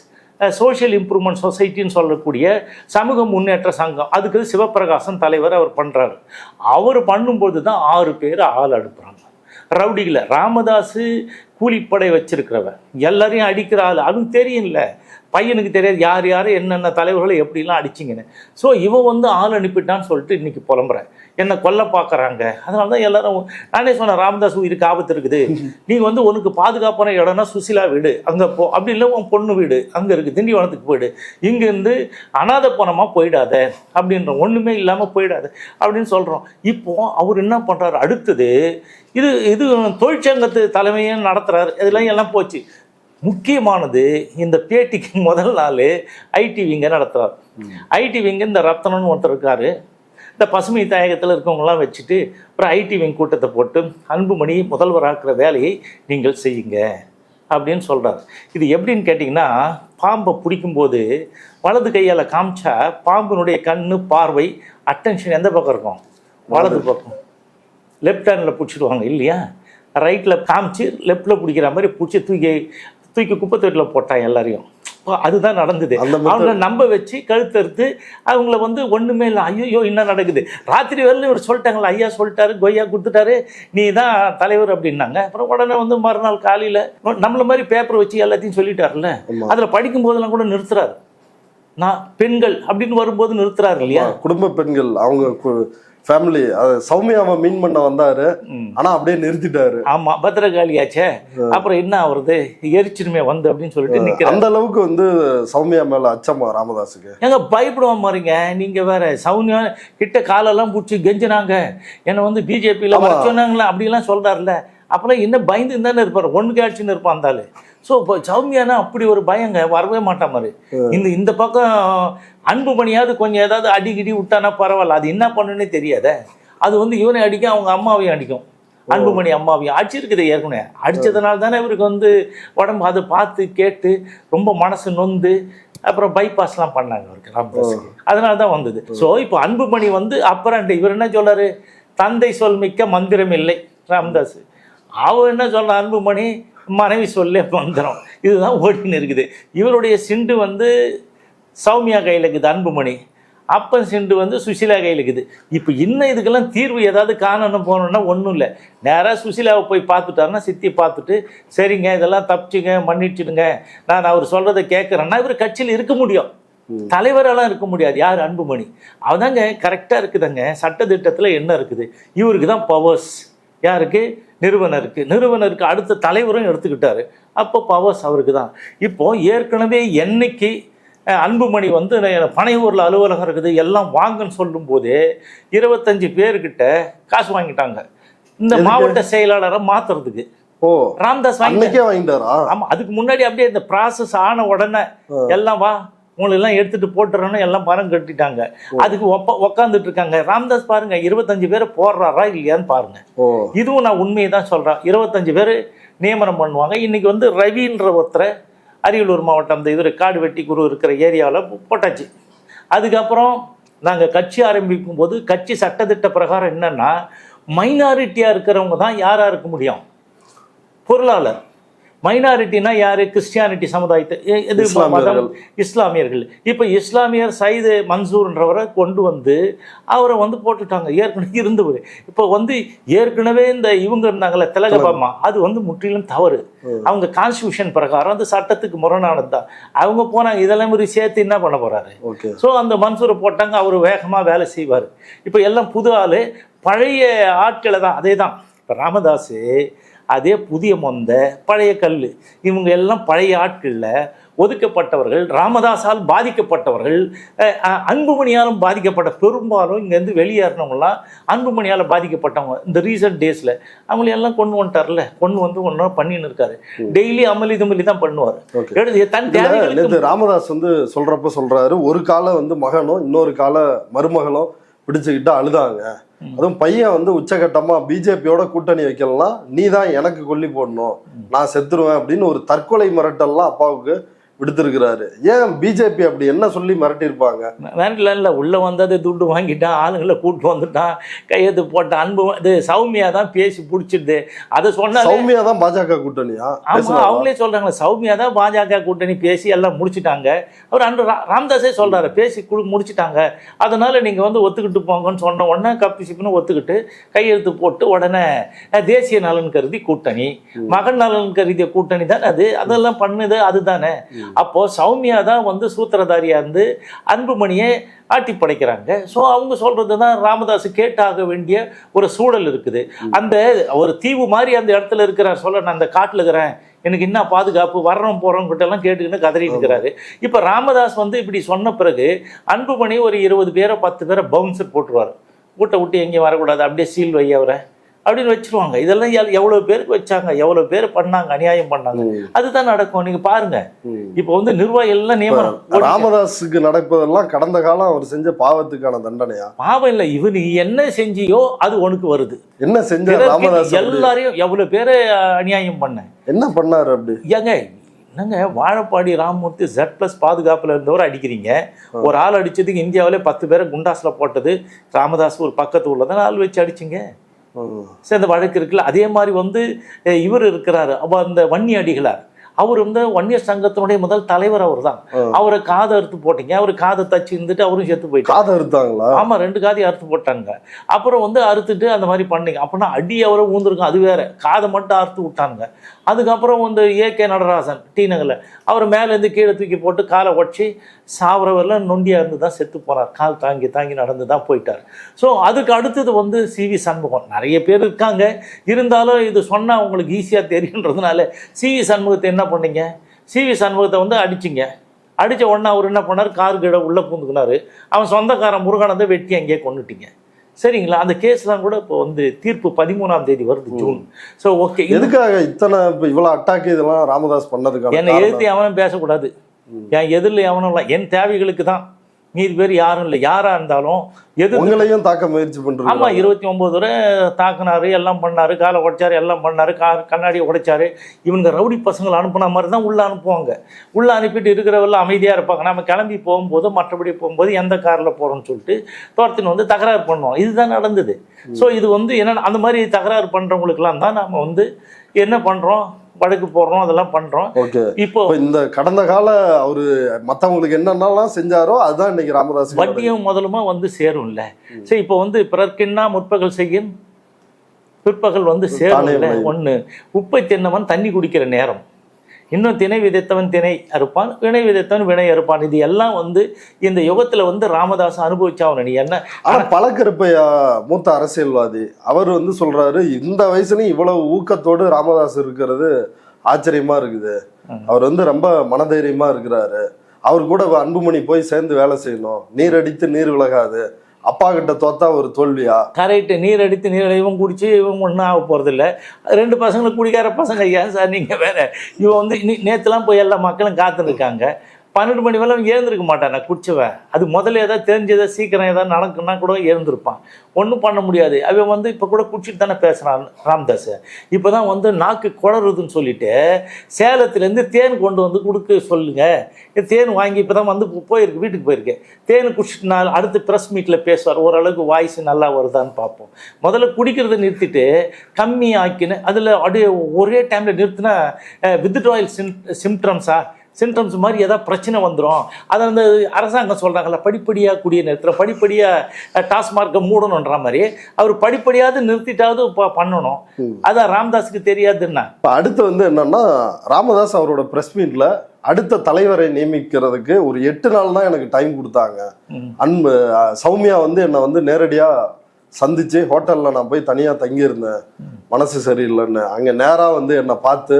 சோஷியல் இம்ப்ரூவ்மெண்ட் சொசைட்டின்னு சொல்லக்கூடிய சமூக முன்னேற்ற சங்கம், அதுக்கு சிவபிரகாசன் தலைவர் அவர் பண்ணுறாரு. அவர் பண்ணும்போது தான் 6 பேர் ஆள் அனுப்புகிறாங்க ரவுடிகளை. ராமதாஸ் கூலிப்படை வச்சிருக்கிறவன், எல்லாரையும் அடிக்கிற ஆள், அதுவும் தெரியும்ல, பையனுக்கு தெரியாது யார் யார் என்னென்ன தலைவர்களை எப்படிலாம் அடிச்சிங்கன்னு. ஸோ இவன் வந்து ஆள் அனுப்பிட்டான்னு சொல்லிட்டு இன்னைக்கு புலம்புறேன், என்னை கொல்ல பார்க்குறாங்க. அதனால தான் எல்லாரும், நானே சொன்னேன் ராமதாஸ் உயிருக்கு ஆபத்து இருக்குது, நீங்கள் வந்து உனக்கு பாதுகாப்பான இடம்னா சுசிலா வீடு அங்கே போ, அப்படி இல்லை உன் பொண்ணு வீடு அங்கே இருக்குது திண்டிவனத்துக்கு போயிடு, இங்கேருந்து அனாதை போனமாக போயிடாத அப்படின்ற, ஒன்றுமே இல்லாமல் போயிடாது அப்படின்னு சொல்கிறோம். இப்போது அவர் என்ன பண்ணுறாரு, அடுத்தது இது தொழிற்சங்கத்து தலைமையும் நடத்துகிறாரு. இதெல்லாம் எல்லாம் போச்சு. முக்கியமானது இந்த பேட்டிக்கு முதல் நாள் ஐடி விங்க நடத்துகிறார். ஐடி விங்க இந்த ரத்தனன்னு ஒருத்தர் இருக்கார், இந்த பசுமை தாயகத்தில் இருக்கவங்களாம் வச்சுட்டு அப்புறம் ஐடி விங் கூட்டத்தை போட்டு அன்புமணி முதல்வராக்குற வேலையை நீங்கள் செய்யுங்க அப்படின்னு சொல்கிறார். இது எப்படின்னு கேட்டிங்கன்னா, பாம்பை பிடிக்கும்போது வலது கையால் காமிச்சா பாம்பினுடைய கண்ணு பார்வை அட்டென்ஷன் எந்த பக்கம் இருக்கும், வலது பக்கம். லெஃப்ட் ஹேண்டில் பிடிச்சிடுவாங்க இல்லையா, ரைட்டில் காமிச்சு லெஃப்டில் பிடிக்கிற மாதிரி பிடிச்சி தூக்கி குப்பை தொட்டியில் போட்டான் எல்லாரையும். அதுதான் நடந்தது. அவங்கள நம்ப வச்சு கழுத்தறுத்து அவங்கள வந்து ஒன்றுமே இல்லை, ஐயோ என்ன நடக்குது, ராத்திரி வரலும் இவர் சொல்லிட்டாங்களா, ஐயா சொல்லிட்டாரு, கொய்யா கொடுத்துட்டாரு, நீ தான் தலைவர் அப்படின்னாங்க. அப்புறம் உடனே வந்து மறுநாள் காலையில் நம்மள மாதிரி பேப்பர் வச்சு எல்லாத்தையும் சொல்லிட்டாருல்ல, அதில் படிக்கும் போதெல்லாம் கூட நிறுத்துறாரு. நான் பெண்கள் அப்படின்னு வரும்போது நிறுத்துறாரு இல்லையா, குடும்ப பெண்கள் அவங்க ஃபேமிலி. சௌமியாவை மீன் பண்ண வந்தாரு, ஆனா அப்படியே நிறுத்திட்டாரு. ஆமா, பத்திரகாளியாச்சே, அப்புறம் என்ன ஆகுறது, எரிச்சிருமே வந்து அப்படின்னு சொல்லிட்டு நிக்கிற. அந்த அளவுக்கு வந்து சௌமியா மேல அச்சமா ராமதாஸுக்கு. எங்க பயப்படுவோம் பாருங்க, நீங்க வேற. சௌமியா கிட்ட காலெல்லாம் பிடிச்சி கெஞ்சினாங்க, என்னை வந்து பிஜேபியில சொன்னாங்களா அப்படிலாம் சொல்றாருல்ல, அப்புறம் இன்னும் பயந்து இருந்தானே இருப்பார், ஒன்றுக்கு ஆட்சின்னு இருப்பான் இருந்தாலும். ஸோ இப்போ சௌமியானா அப்படி ஒரு பயங்க, வரவே மாட்டான் மாதிரி. இந்த பக்கம் அன்புமணியாவது கொஞ்சம் ஏதாவது அடிக்கடி விட்டானா பரவாயில்ல, அது என்ன பண்ணுன்னே தெரியாத, அது வந்து இவனை அடிக்கும், அவங்க அம்மாவையும் அடிக்கும், அன்புமணி அம்மாவையும் அடிச்சிருக்குது ஏற்கனவே. அடித்ததுனால தானே இவருக்கு வந்து உடம்பு அதை பார்த்து கேட்டு ரொம்ப மனசு நொந்து அப்புறம் பைபாஸ்லாம் பண்ணாங்க அவருக்கு ராமதாஸுக்கு, அதனால தான் வந்தது. ஸோ இப்போ அன்புமணி வந்து அப்புறம் இவர் என்ன சொல்றாரு, தந்தை சொல் மிக்க மந்திரம் இல்லை ராமதாஸ். அவர் என்ன சொல்ற, அன்புமணி மனைவி சொல்லே மந்திரம், இதுதான் ஓடின்னு இருக்குது. இவருடைய சிண்டு வந்து சௌமியா கையில் இருக்குது, அன்புமணி அப்பன் சிண்டு வந்து சுசிலா கையில் இருக்குது. இப்போ இன்னும் இதுக்கெல்லாம் தீர்வு ஏதாவது காணணும் போகணுன்னா ஒன்றும் இல்லை, நேராக சுசிலாவை போய் பார்த்துட்டாருன்னா, சித்தி பார்த்துட்டு சரிங்க இதெல்லாம் தப்பிச்சுங்க மன்னிச்சுடுங்க, நான் அவர் சொல்கிறத கேட்குறேன்னா இவர் கட்சியில் இருக்க முடியும், தலைவரெல்லாம் இருக்க முடியாது. யார், அன்புமணி. அவதாங்க கரெக்டாக இருக்குதுங்க. சட்டத்திட்டத்தில் என்ன இருக்குது, இவருக்கு தான் பவர்ஸ். யாருக்கு, நிறுவனருக்கு அடுத்த தலைவரும் எடுத்துக்கிட்டாரு, அப்போ பவர்ஸ் அவருக்கு தான். இப்போது ஏற்கனவே என்னைக்கு அன்புமணி வந்து பனையூரில் அலுவலகம் இருக்குது எல்லாம் வாங்கன்னு சொல்லும் போதே 25 பேர்கிட்ட காசு வாங்கிட்டாங்க இந்த மாவட்ட செயலாளரை மாத்துறதுக்கு. ராமதாஸ் வாங்கிட்டாரா? ஆமாம், அதுக்கு முன்னாடி அப்படியே இந்த ப்ராசஸ் ஆன உடனே எல்லாம் வா உங்களை எல்லாம் எடுத்துட்டு போட்டுறோன்னு எல்லாம் பணம் கட்டிட்டாங்க. அதுக்கு உக்காந்துட்டு இருக்காங்க. ராமதாஸ் பாருங்க 25 பேரை போடுறாரா இல்லையான்னு பாருங்க. இதுவும் நான் உண்மையை தான் சொல்றேன். 25 பேர் நியமனம் பண்ணுவாங்க. இன்னைக்கு வந்து ரவின்ற ஒருத்தரை அரியலூர் மாவட்டம் இந்த இவர் காடு வெட்டி குரு இருக்கிற ஏரியாவில் போட்டாச்சு. அதுக்கப்புறம் நாங்கள் கட்சி ஆரம்பிக்கும் போது கட்சி சட்டத்திட்ட பிரகாரம் என்னன்னா, மைனாரிட்டியாக இருக்கிறவங்க தான் யாராக இருக்க முடியும், பொருளாளர். மைனாரிட்டினா யார், கிறிஸ்டியானிட்டி சமுதாயத்தை, எது மதம், இஸ்லாமியர்கள். இப்போ இஸ்லாமியர் சைது மன்சூர்ன்றவரை கொண்டு வந்து அவரை வந்து போட்டுட்டாங்க. ஏற்கனவே இருந்தவர் இப்போ வந்து ஏற்கனவே இந்த இவங்க இருந்தாங்கல்ல திலகபாமா, அது வந்து முற்றிலும் தவறு. அவங்க கான்ஸ்டியூஷன் பிரகாரம் அந்த சட்டத்துக்கு முரணானது தான். அவங்க போனாங்க, இதெல்லாம் ஒரு சேர்த்து என்ன பண்ண போறாரு. ஸோ அந்த மன்சூரை போட்டாங்க, அவர் வேகமாக வேலை செய்வார். இப்போ எல்லாம் புது ஆள், பழைய ஆட்களை தான். அதே தான் இப்போ ராமதாஸ், அதே புதிய மொந்த பழைய கல், இவங்க எல்லாம் பழைய ஆட்களில் ஒதுக்கப்பட்டவர்கள், ராமதாஸால் பாதிக்கப்பட்டவர்கள், அன்புமணியாலும் பாதிக்கப்பட்ட, பெரும்பாலும் இங்கேருந்து வெளியேறினவங்களாம் அன்புமணியால் பாதிக்கப்பட்டவங்க. இந்த ரீசன்ட் டேஸில் அவங்களையெல்லாம் கொண்டு வந்துட்டார்ல, கொண்டு வந்து ஒன்றா பண்ணின்னு இருக்காரு. டெய்லி அமளி துமளி தான் பண்ணுவார். ராமதாஸ் வந்து சொல்றாரு, ஒரு கால வந்து மகனும் இன்னொரு கால மருமகளும் பிடிச்சுக்கிட்டு அழுதாங்க. அதுவும் பையன் வந்து உச்சகட்டமா பிஜேபியோட கூட்டணி வைக்கலாம், நீ தான் எனக்கு கொல்லி போடணும், நான் செத்துருவேன் அப்படின்னு ஒரு தற்கொலை மிரட்டல்லாம் அப்பாவுக்கு விடுத்திருக்கிறாரு. ஏன் பிஜேபி அப்படி என்ன சொல்லி மிரட்டியிருப்பாங்க? வேண்டல, உள்ள வந்தது துட்டு வாங்கிட்டான், ஆளுங்களை கூப்பிட்டு வந்துட்டான், கையெழுத்து போட்டான். அன்பு இது சௌமியா தான் பேசி பிடிச்சிடுது. அதை சொன்னா சௌமியா தான் பாஜக கூட்டணியா? ஆமா, அவங்களே சொல்றாங்களே சௌமியா தான் பாஜக கூட்டணி பேசி எல்லாம் முடிச்சுட்டாங்க. அவர் அன்று ராமதாஸே சொல்றாரு, பேசி முடிச்சுட்டாங்க, அதனால நீங்க வந்து ஒத்துக்கிட்டு போங்கன்னு சொன்ன உடனே கப்பி சிப்புன்னு ஒத்துக்கிட்டு கையெழுத்து போட்டு உடனே தேசிய நலன் கருதி கூட்டணி, மகன் நலன் கருதிய கூட்டணி தானே அது, அதெல்லாம் பண்ணுது அதுதானே. அப்போது சௌமியா தான் வந்து சூத்திரதாரியாக இருந்து அன்புமணியை ஆட்டி படைக்கிறாங்க. ஸோ அவங்க சொல்கிறது தான் ராமதாஸ் கேட்டாக வேண்டிய ஒரு சூழல் இருக்குது. அந்த ஒரு தீவு மாதிரி அந்த இடத்துல இருக்கிறார். சொல்ல நான் அந்த காட்டில் இருக்கிறேன், எனக்கு என்ன பாதுகாப்பு, வர்றோம் போகிறோம் கிட்டலாம் கேட்டுக்கின்னு கதறிட்டு இருக்கிறாரு. இப்போ ராமதாஸ் வந்து இப்படி சொன்ன பிறகு அன்புமணி ஒரு 20 பேரை 10 பேரை பவுன்சர் போட்டுருவார். வீட்டை விட்டு எங்கேயும் வரக்கூடாது, அப்படியே சீல் வை அவரை அப்படின்னு வச்சுருவாங்க. இதெல்லாம் எவ்வளோ பேருக்கு வச்சாங்க, எவ்வளோ பேர் பண்ணாங்க, அநியாயம் பண்ணாங்க. அதுதான் நடக்கும். நீங்கள் பாருங்க, இப்போ வந்து நிர்வாகிகள்லாம் நியமனம். ராமதாஸுக்கு நடப்பதெல்லாம் கடந்த காலம் அவர் செஞ்ச பாவத்துக்கான தண்டனையா? பாவம் இல்லை, இவன் நீ என்ன செஞ்சியோ அது உனக்கு வருது. என்ன செஞ்ச ராமதாஸ்? எல்லாரையும் எவ்வளோ பேரை அநியாயம் பண்ண, என்ன பண்ணாரு அப்படி? ஏங்க என்னங்க, வாழப்பாடி ராமமூர்த்தி Z+ பாதுகாப்பில் இருந்தவர் அடிக்கிறீங்க. ஒரு ஆள் அடிச்சதுக்கு இந்தியாவிலே 10 பேரை குண்டாஸில் போட்டது ராமதாஸ் ஒரு பக்கத்து உள்ளதான் ஆள் வச்சு அடிச்சிங்க. சரி, அந்த வழக்கு இருக்குல்ல. அதே மாதிரி வந்து இவர் இருக்கிறாரு, அந்த வன்னி அடிகளார், அவர் வந்து வன்னியர் சங்கத்தினுடைய முதல் தலைவர் அவர் தான். அவரை காதை அறுத்து போட்டீங்க, அவர் காதை தச்சு இருந்துட்டு அவரும் செத்து போயிட்டு. காதை அறுத்தாங்களா? ஆமா, 2 காதையும் அறுத்து போட்டாங்க. அப்புறம் வந்து அறுத்துட்டு அந்த மாதிரி பண்ணீங்க. அப்படின்னா அடி அவரை ஊந்துருக்கும், அது வேற. காதை மட்டும் அறுத்து விட்டாங்க. அதுக்கப்புறம் வந்து AK நடராசன் டி நகரில் அவர் மேலேருந்து கீழே தூக்கி போட்டு காலை உடச்சி சாவரவரில் நொண்டியாக இருந்து தான் செத்து போனார். கால் தாங்கி தாங்கி நடந்து தான் போயிட்டார். ஸோ அதுக்கு அடுத்தது வந்து CV சண்முகம். நிறைய பேர் இருக்காங்க, இருந்தாலும் இது சொன்னால் அவங்களுக்கு ஈஸியாக தெரியுன்றதுனால CV சண்முகத்தை என்ன பண்ணீங்க, CV சண்முகத்தை வந்து அடிச்சிங்க. அடித்த உடனே அவர் என்ன பண்ணார், கார் கீழே உள்ளே பூந்துக்கினார். அவன் சொந்தக்காரன் முருகானந்தை வெட்டி அங்கேயே கொண்டுட்டீங்க. சரிங்களா? அந்த கேஸ்லாம் கூட இப்போ வந்து தீர்ப்பு 13ஆம் தேதி வருது, ஜூன். ஸோ ஓகே, எதுக்காக இத்தனை இப்போ இவ்வளோ அட்டாக் இதெல்லாம் ராமதாஸ் பண்ணதுக்காக? என்னை எதிர்த்து எவனும் பேசக்கூடாது, என் எதிரில் எவனும் இல்லை, என் தேவைகளுக்கு தான். மீதி பேர் யாரும் இல்லை. யாராக இருந்தாலும் உங்களையும் தாக்க முயற்சி பண்ணுறோம். ஆமாம், 29 வரை தாக்குனாரு, எல்லாம் பண்ணாரு, காலை உடைச்சாரு, எல்லாம் பண்ணாரு, கண்ணாடியை உடைச்சாரு. இவங்க ரவுடி பசங்களை அனுப்புன மாதிரி தான் உள்ளே அனுப்புவாங்க. உள்ளே அனுப்பிட்டு இருக்கிறவெல்லாம் அமைதியாக இருப்பாங்க. நம்ம கிளம்பி போகும்போது, மற்றபடி போகும்போது எந்த காரில் போகிறோம்னு சொல்லிட்டு தோர்த்தின்னு வந்து தகராறு பண்ணுவோம். இதுதான் நடந்தது. ஸோ இது வந்து என்னென்ன, அந்த மாதிரி தகராறு பண்ணுறவங்களுக்கெல்லாம் தான் நம்ம வந்து என்ன பண்ணுறோம், வழக்கு போடுறோம், அதெல்லாம் பண்றோம். இப்போ இந்த கடந்த கால அவரு மற்றவங்களுக்கு என்னென்னலாம் செஞ்சாரோ அதுதான் இன்னைக்கு ராமதாஸ் வட்டியும் முதலுமா வந்து சேரும்ல. சரி, இப்போ வந்து பிறர்க்கின்னா முற்பகல் செய்யும் பிற்பகல் வந்து சேரும். ஒன்று, உப்பை தின்னவன் தண்ணி குடிக்கிற நேரம், இன்னும் திணை விதைத்தவன் திணை அறுப்பான், வினை விதைத்தவன் வினை அறுப்பான். இது எல்லாம் வந்து இந்த யுகத்துல வந்து ராமதாஸ் அனுபவிச்சாவன. நீ என்ன, ஆனா பழக்கருப்பையா மூத்த அரசியல்வாதி அவர் வந்து சொல்றாரு, இந்த வயசுலயும் இவ்வளவு ஊக்கத்தோடு ராமதாஸ் இருக்கிறது ஆச்சரியமா இருக்குது. அவர் வந்து ரொம்ப மனதைரியமா இருக்கிறாரு. அவர் கூட அன்புமணி போய் சேர்ந்து வேலை செய்யணும், நீர் அடித்து நீர் விலகாது, அப்பா கிட்ட தோத்தா ஒரு தோல்வியா? கரெக்டு. நீர் அடித்து நீர் இவன் குடிச்சு இவன் ஒன்றும் ஆக போகிறதில்ல. 2 பசங்களும் குடிக்கார பசங்க. ஏன் சார் நீங்கள் வேற? இவன் வந்து நேற்றுலாம் போய் எல்லா மக்களும் காத்துருக்காங்க. 12 மணி வேலை எழுந்திருக்க மாட்டான். நான் குடிச்சவன் அது முதல்ல ஏதாவது தெரிஞ்சதை சீக்கிரம் ஏதாவது நடக்குன்னா கூட எழுந்திருப்பான். ஒன்றும் பண்ண முடியாது. அவன் வந்து இப்போ கூட குடிச்சிட்டு தானே பேசுகிறான் ராமதாஸ். இப்போ தான் வந்து நாக்கு குளறுதுன்னு சொல்லிட்டு சேலத்துலேருந்து தேன் கொண்டு வந்து கொடுக்க சொல்லுங்க. தேன் வாங்கி இப்போ தான் வந்து போயிருக்கு, வீட்டுக்கு போயிருக்கு. தேன் குடிச்சிட்டு நான் அடுத்து ப்ரெஸ் மீட்டில் பேசுவார். ஓரளவுக்கு வாய்ஸ் நல்லா வருதான்னு பார்ப்போம். முதல்ல குடிக்கிறத நிறுத்திட்டு கம்மி ஆக்கின்னு அதில் அப்படியே ஒரே டைமில் நிறுத்தினா வித்ட்ராயல் சிம்டம்ஸா சிம்டம்ஸ் மாதிரி ஏதாவது பிரச்சனை வந்துடும். அதை வந்து அரசாங்கம் சொல்கிறாங்கல்ல, படிப்படியாக கூடிய நேரத்தில் படிப்படியாக டாஸ்மார்க்கை மூடணுன்ற மாதிரி அவர் படிப்படியாவது நிறுத்திட்டாவது பண்ணணும். அதான் ராமதாஸுக்கு தெரியாதுன்னா. இப்போ அடுத்து வந்து என்னன்னா, ராமதாஸ் அவரோட ப்ரெஸ் மீட்டில் அடுத்த தலைவரை நியமிக்கிறதுக்கு ஒரு 8 நாள் தான் எனக்கு டைம் கொடுத்தாங்க. சௌமியா வந்து என்னை வந்து நேரடியாக சந்திச்சு ஹோட்டலில் நான் போய் தனியாக தங்கியிருந்தேன், மனசு சரியில்லைன்னு. அங்கே நேராக வந்து என்னை பார்த்து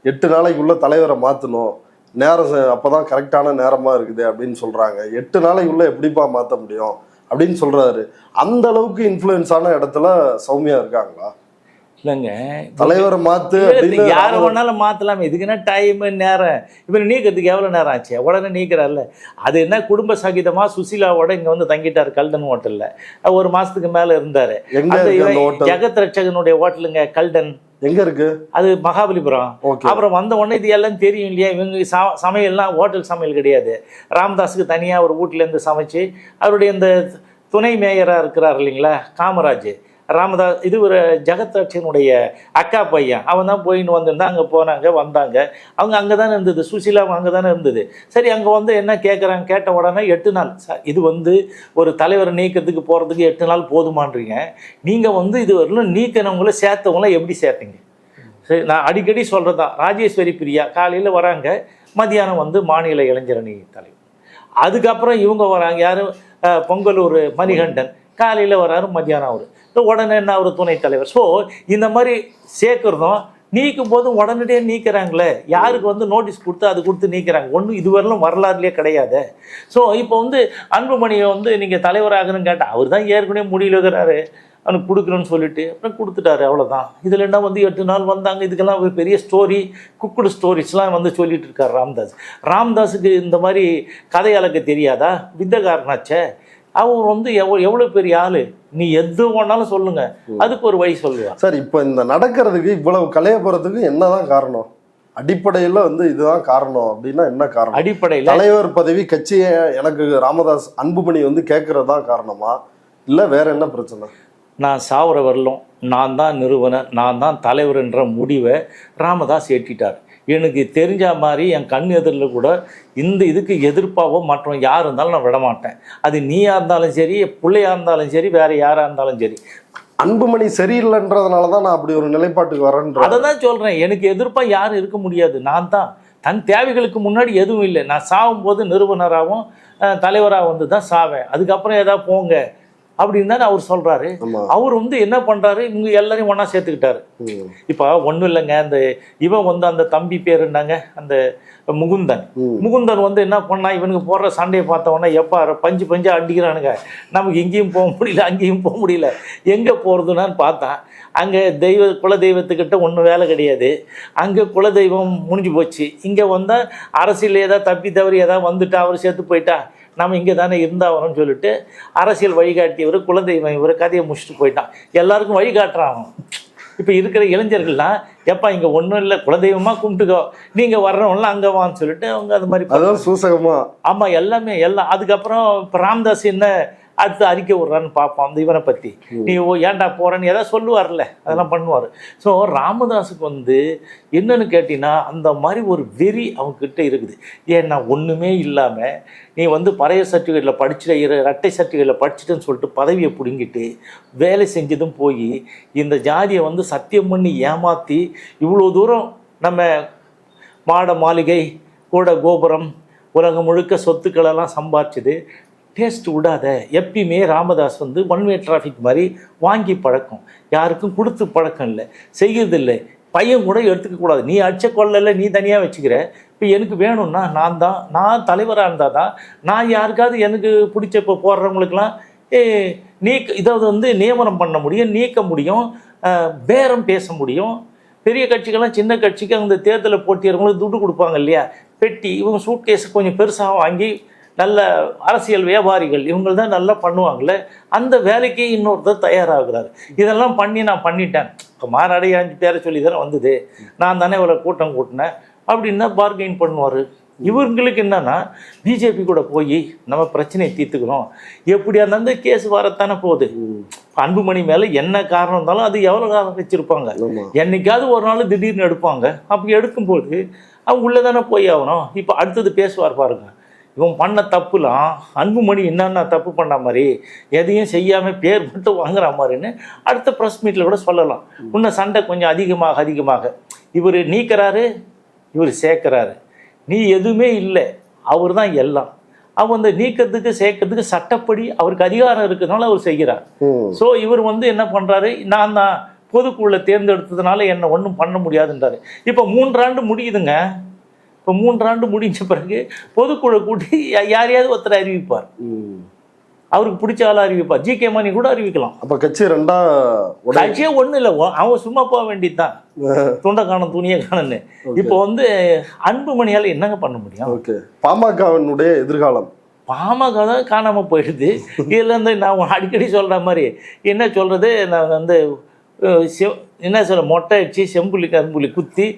8 நாளைக்குள்ளே தலைவரை மாற்றணும், நேரம் அப்போதான் கரெக்டான நேரமாக இருக்குது அப்படின்னு சொல்கிறாங்க. 8 நாளைக்குள்ளே எப்படிப்பா மாற்ற முடியும் அப்படின்னு சொல்கிறாரு. அந்த அளவுக்கு இன்ஃப்ளூயன்ஸான இடத்துல சௌமியா இருக்காங்களா? இல்லைங்க, தலைவரை மாற்று யாரை வேணாலும் மாற்றலாமே. இதுக்குன்னா டைமு நேரம். இப்போ நீக்கிறதுக்கு எவ்வளோ நேரம் ஆச்சு? உடனே நீக்கிறார்ல. அது என்ன, குடும்ப சகிதமாக சுசீலாவோட இங்கே வந்து தங்கிட்டார் கல்டன் ஹோட்டலில். 1 மாதத்துக்கு மேலே இருந்தார். ஜெகத் ரட்சகனுடைய ஹோட்டலுங்க கல்டன். எங்க இருக்கு அது? மகாபலிபுரம். அப்புறம் வந்த உடனே இது எல்லாம் தெரியும் இல்லையா, இவங்க சமையல்லாம் ஹோட்டல் சமையல் கிடையாது. ராமதாஸுக்கு தனியாக ஒரு வீட்டிலேருந்து சமைச்சு அவருடைய இந்த துணை மேயராக இருக்கிறார் இல்லைங்களா காமராஜ், ராமதாஸ் இது ஒரு ஜெகத்ரட்சனுடைய அக்கா பையன். அவன் தான் போயின்னு வந்திருந்தா. அங்கே போனாங்க, வந்தாங்க. அவங்க அங்கே தானே இருந்தது, சுசீலாவும் அங்கே தானே இருந்தது. சரி, அங்கே வந்து என்ன கேட்குறாங்க, கேட்ட உடனே 8 நாள். இது வந்து ஒரு தலைவரை நீக்கிறதுக்கு போகிறதுக்கு 8 நாள் போதுமான்றீங்க. நீங்கள் வந்து இது வரலும் நீக்கினவங்கள சேர்த்தவங்கள எப்படி சேர்த்தீங்க? சரி, நான் அடிக்கடி சொல்கிறது தான். ராஜேஸ்வரி பிரியா காலையில் வராங்க, மதியானம் வந்து மாநில இளைஞரணி தலைவர். அதுக்கப்புறம் இவங்க வராங்க, யார், பொங்கலூர் மணிகண்டன், காலையில் வராரு, மதியானம் அவர், உடனே என்ன அவர் துணைத் தலைவர். ஸோ இந்த மாதிரி சேர்க்குறதும் நீக்கும் போதும் உடனடியாக நீக்கிறாங்களே, யாருக்கு வந்து நோட்டீஸ் கொடுத்து அது கொடுத்து நீக்கிறாங்க, ஒன்றும் இதுவரையிலும் வரலாறுலேயே கிடையாது. ஸோ இப்போ வந்து அன்புமணியை வந்து நீங்கள் தலைவராகணும்னு கேட்டால் அவர் தான் ஏற்கனவே முடியல இருக்கிறாரு, அவனுக்கு கொடுக்குறேன்னு சொல்லிட்டு அப்புறம் கொடுத்துட்டாரு, அவ்வளோதான். இதில் என்ன வந்து 8 நாள் வந்தாங்க, இதுக்கெல்லாம் ஒரு பெரிய ஸ்டோரி, குக்குடு ஸ்டோரிஸ்லாம் வந்து சொல்லிட்டு இருக்கார் ராம்தாஸ். ராம்தாஸுக்கு இந்த மாதிரி கதை அளக்க தெரியாதா? வித்தகாரனாச்சே அவர் வந்து எவ்வளோ பெரிய ஆள், நீ எது வேணாலும் சொல்லுங்க, அதுக்கு ஒரு வழி சொல்லுவா. சார் இப்போ இந்த நடக்கிறதுக்கு இவ்வளவு கலைய போறதுக்கு என்னதான் காரணம்? அடிப்படையில் வந்து இதுதான் காரணம் அப்படின்னா என்ன காரணம்? அடிப்படையில் தலைவர் பதவி கட்சியை எனக்கு ராமதாஸ் அன்புமணி வந்து கேட்கறதா காரணமா, இல்லை வேற என்ன பிரச்சனை? நான் சாவர வரலும் நான் தான் நிறுவனர், நான் தான் தலைவர்ன்ற முடிவை ராமதாஸ் ஏற்றிட்டார். எனக்கு தெரிஞ்ச மாதிரி என் கண் எதிரில் கூட இந்த இதுக்கு எதிர்ப்பாவோ மற்றவங்க யார் இருந்தாலும் நான் விடமாட்டேன். அது நீயாக இருந்தாலும் சரி, பிள்ளையாக இருந்தாலும் சரி, வேறு யாராக இருந்தாலும் சரி. அன்புமணி சரியில்லைன்றதுனால தான் நான் அப்படி ஒரு நிலைப்பாட்டுக்கு வரேன்ற. அதை தான் சொல்கிறேன், எனக்கு எதிர்ப்பாக யாரும் இருக்க முடியாது. நான் தான் தன் தேவைகளுக்கு முன்னாடி எதுவும் இல்லை. நான் சாகும்போது நிறுவனராகவும் தலைவராக வந்து தான் சாவேன். அதுக்கப்புறம் ஏதாவது போங்க அப்படின்னு தானே அவர் சொல்கிறாரு. அவர் வந்து என்ன பண்ணுறாரு, இவங்க எல்லாரையும் ஒன்றா சேர்த்துக்கிட்டாரு. இப்போ ஒன்றும் இல்லைங்க, அந்த இவன் வந்து அந்த தம்பி பேர் என்னங்க, அந்த முகுந்தன் வந்து என்ன பண்ணா, இவனுக்கு போடுற சண்டையை பார்த்தவொன்னே எப்பா பஞ்சு பஞ்சா அடிக்கிறானுங்க, நமக்கு எங்கேயும் போக முடியல, அங்கேயும் போக முடியல, எங்கே போகிறதுனான்னு பார்த்தா அங்கே குலதெய்வத்துக்கிட்ட ஒன்றும் வேலை கிடையாது, அங்கே குலதெய்வம் முடிஞ்சு போச்சு. இங்கே வந்தால் அரசியல் ஏதாவது தப்பி தவறி ஏதாவது வந்துட்டா அவர் சேர்த்து போயிட்டா நம்ம இங்கே தானே இருந்தாவணும்னு சொல்லிட்டு அரசியல் வழிகாட்டியவர் குலதெய்வம் இவர் கதையை முடிச்சுட்டு போயிட்டான். எல்லாருக்கும் வழிகாட்டுறாங்க. இப்போ இருக்கிற இளைஞர்கள்லாம் எப்பா இங்கே ஒன்றும் இல்லை, குலதெய்வமாக கும்பிட்டுக்கோ, நீங்கள் வர்றவங்களாம் அங்கே வான்னு சொல்லிட்டு அவங்க அது மாதிரி அதான் சூசகமா. ஆமாம், எல்லாமே எல்லாம். அதுக்கப்புறம் இப்போ ராம்தாஸ் என்ன அடுத்து அறிக்கை விட்றான்னு பார்ப்போம் அந்த இவனை பற்றி. நீ ஏன்டா போகிறேன்னு ஏதாவது சொல்லுவார்ல, அதெல்லாம் பண்ணுவார். ஸோ ராமதாஸுக்கு வந்து என்னன்னு கேட்டிங்கன்னா அந்த மாதிரி ஒரு வெறி அவங்கக்கிட்ட இருக்குது. ஏன்னா ஒன்றுமே இல்லாமல் நீ வந்து பழைய சர்டிஃபிகேட்டில் படிச்சுட்டு இரட்டை சர்டிஃபிகேட்டில் படிச்சுட்டுன்னு சொல்லிட்டு பதவியை பிடுங்கிட்டு வேலை செஞ்சதும் போய் இந்த ஜாதியை வந்து சத்தியம் பண்ணி ஏமாற்றி இவ்வளோ தூரம் நம்ம மாட மாளிகை கூட கோபுரம் உலகம் முழுக்க சொத்துக்களெல்லாம் சம்பாதிச்சது டேஸ்ட் விடாத. எப்பயுமே ராமதாஸ் வந்து ஒன் வே டிராஃபிக் மாதிரி வாங்கி பழக்கம், யாருக்கும் கொடுத்து பழக்கம் இல்லை, செய்யறதில்லை. பையன் கூட எடுத்துக்கக்கூடாது, நீ அடிச்ச கொள்ளல நீ தனியாக வச்சுக்கிற, இப்போ எனக்கு வேணும்னா நான் தலைவராக இருந்தால் தான் நான் யாருக்காவது எனக்கு பிடிச்ச இப்போ போடுறவங்களுக்கெல்லாம் இதாவது வந்து நியமனம் பண்ண முடியும், நீக்க முடியும், பேரம் பேச முடியும். பெரிய கட்சிகள்லாம் சின்ன கட்சிக்கு அந்த தேர்தலில் போட்டியவங்களுக்கு துட்டு கொடுப்பாங்க இல்லையா, பெட்டி, இவங்க சூட் கேஸை கொஞ்சம் பெருசாக வாங்கி நல்ல அரசியல் வியாபாரிகள் இவங்க தான் நல்லா பண்ணுவாங்கள்ல, அந்த வேலைக்கு இன்னொருத்தர் தயாராகிறாரு. இதெல்லாம் பண்ணி நான் பண்ணிட்டேன், இப்போ மாநாடு 5 பேரை சொல்லி தானே வந்தது, நான் தானே இவ்வளோ கூட்டம் கூட்டினேன் அப்படின்னா பார்கெயின் பண்ணுவார். இவங்களுக்கு என்னன்னா பிஜேபி கூட போய் நம்ம பிரச்சனையை தீர்த்துக்கணும், எப்படியா இருந்தாலும் கேஸ் வரத்தானே போகுது. அன்புமணி மேலே என்ன காரணம் இருந்தாலும் அது எவ்வளோ காலம் வச்சுருப்பாங்க, என்னைக்காவது ஒரு நாள் திடீர்னு எடுப்பாங்க. அப்படி எடுக்கும்போது அவங்க உள்ளே தானே போய் ஆகணும். இப்போ அடுத்தது பேசுவார் பாருங்க, இவன் பண்ண தப்புலாம் அன்புமணி என்னென்ன தப்பு பண்ண மாதிரி எதையும் செய்யாமல் பேர் மட்டும் வாங்குற மாதிரின்னு அடுத்த ப்ரெஸ் மீட்டில் கூட சொல்லலாம். இன்னும் சண்டை கொஞ்சம் அதிகமாக இவர் நீக்கிறாரு, இவர் சேர்க்குறாரு, நீ எதுவுமே இல்லை, அவர் தான் எல்லாம். அவர் வந்து நீக்கிறதுக்கு சேர்க்கறதுக்கு சட்டப்படி அவருக்கு அதிகாரம் இருக்கிறதுனால அவர் செய்கிறார். ஸோ இவர் வந்து என்ன பண்ணுறாரு, நான் தான் பொதுக்குழுல தேர்ந்தெடுத்ததுனால என்னை ஒன்றும் பண்ண முடியாதுன்றாரு. இப்போ 3 ஆண்டு முடியுதுங்க. இப்போ 3 ஆண்டு முடிஞ்ச பிறகு பொதுக்குழு கூட்டி யாரையாவது ஒருத்தரை அறிவிப்பார், அவருக்கு பிடிச்ச ஆளை அறிவிப்பார். ஜி.கே. மணி கூட அறிவிக்கலாம். அப்போ கட்சி கட்சியே ஒன்றும் இல்லை, அவன் சும்மா போக வேண்டியதுதான், துண்டை காணும் துணியை காணுன்னு. இப்போ வந்து அன்புமணியால் என்னங்க பண்ண முடியும்? ஓகே, பாமகவினுடைய எதிர்காலம் பாமக தான் காணாமல் போயிடுது. இதில் வந்து நான் அடிக்கடி சொல்கிற மாதிரி என்ன சொல்கிறது, நான் வந்து என்ன சொல்ல, மொட்டை அடிச்சு செம்புலி கரும்புலி குத்தி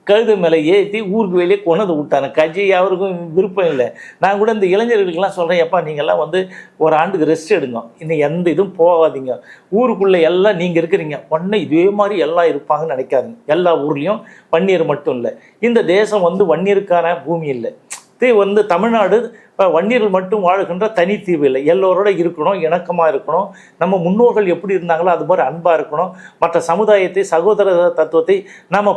கழுது மேலே ஏற்றி ஊருக்கு வெளியே கொண்டு விட்டாங்க. கட்சி அவருக்கும் விருப்பம் இல்லை. நான் கூட இந்த இளைஞர்களுக்கெல்லாம் சொல்கிறேன், எப்பா நீங்கள்லாம் வந்து ஒரு ஆண்டுக்கு ரெஸ்ட் எடுங்க, இன்னும் எந்த இதுவும் போகாதீங்க, ஊருக்குள்ளே எல்லாம் நீங்கள் இருக்கிறீங்க, ஒன்று இதே மாதிரி எல்லாம் இருப்பாங்கன்னு நினைக்காதுங்க. எல்லா ஊர்லேயும் வன்னியர் மட்டும் இல்லை, இந்த தேசம் வந்து வன்னியருக்கான பூமி இல்லை, வந்து தமிழ்நாடு வன்னியர்கள் மட்டும் வாழ்கின்ற தனித்தீவு இல்லை, எல்லோரோட இருக்கணும், இணக்கமாக இருக்கணும், நம்ம முன்னோர்கள் எப்படி இருந்தாங்களோ அது மாதிரி அன்பாக இருக்கணும், மற்ற சமுதாயத்தை சகோதர தத்துவத்தை நம்ம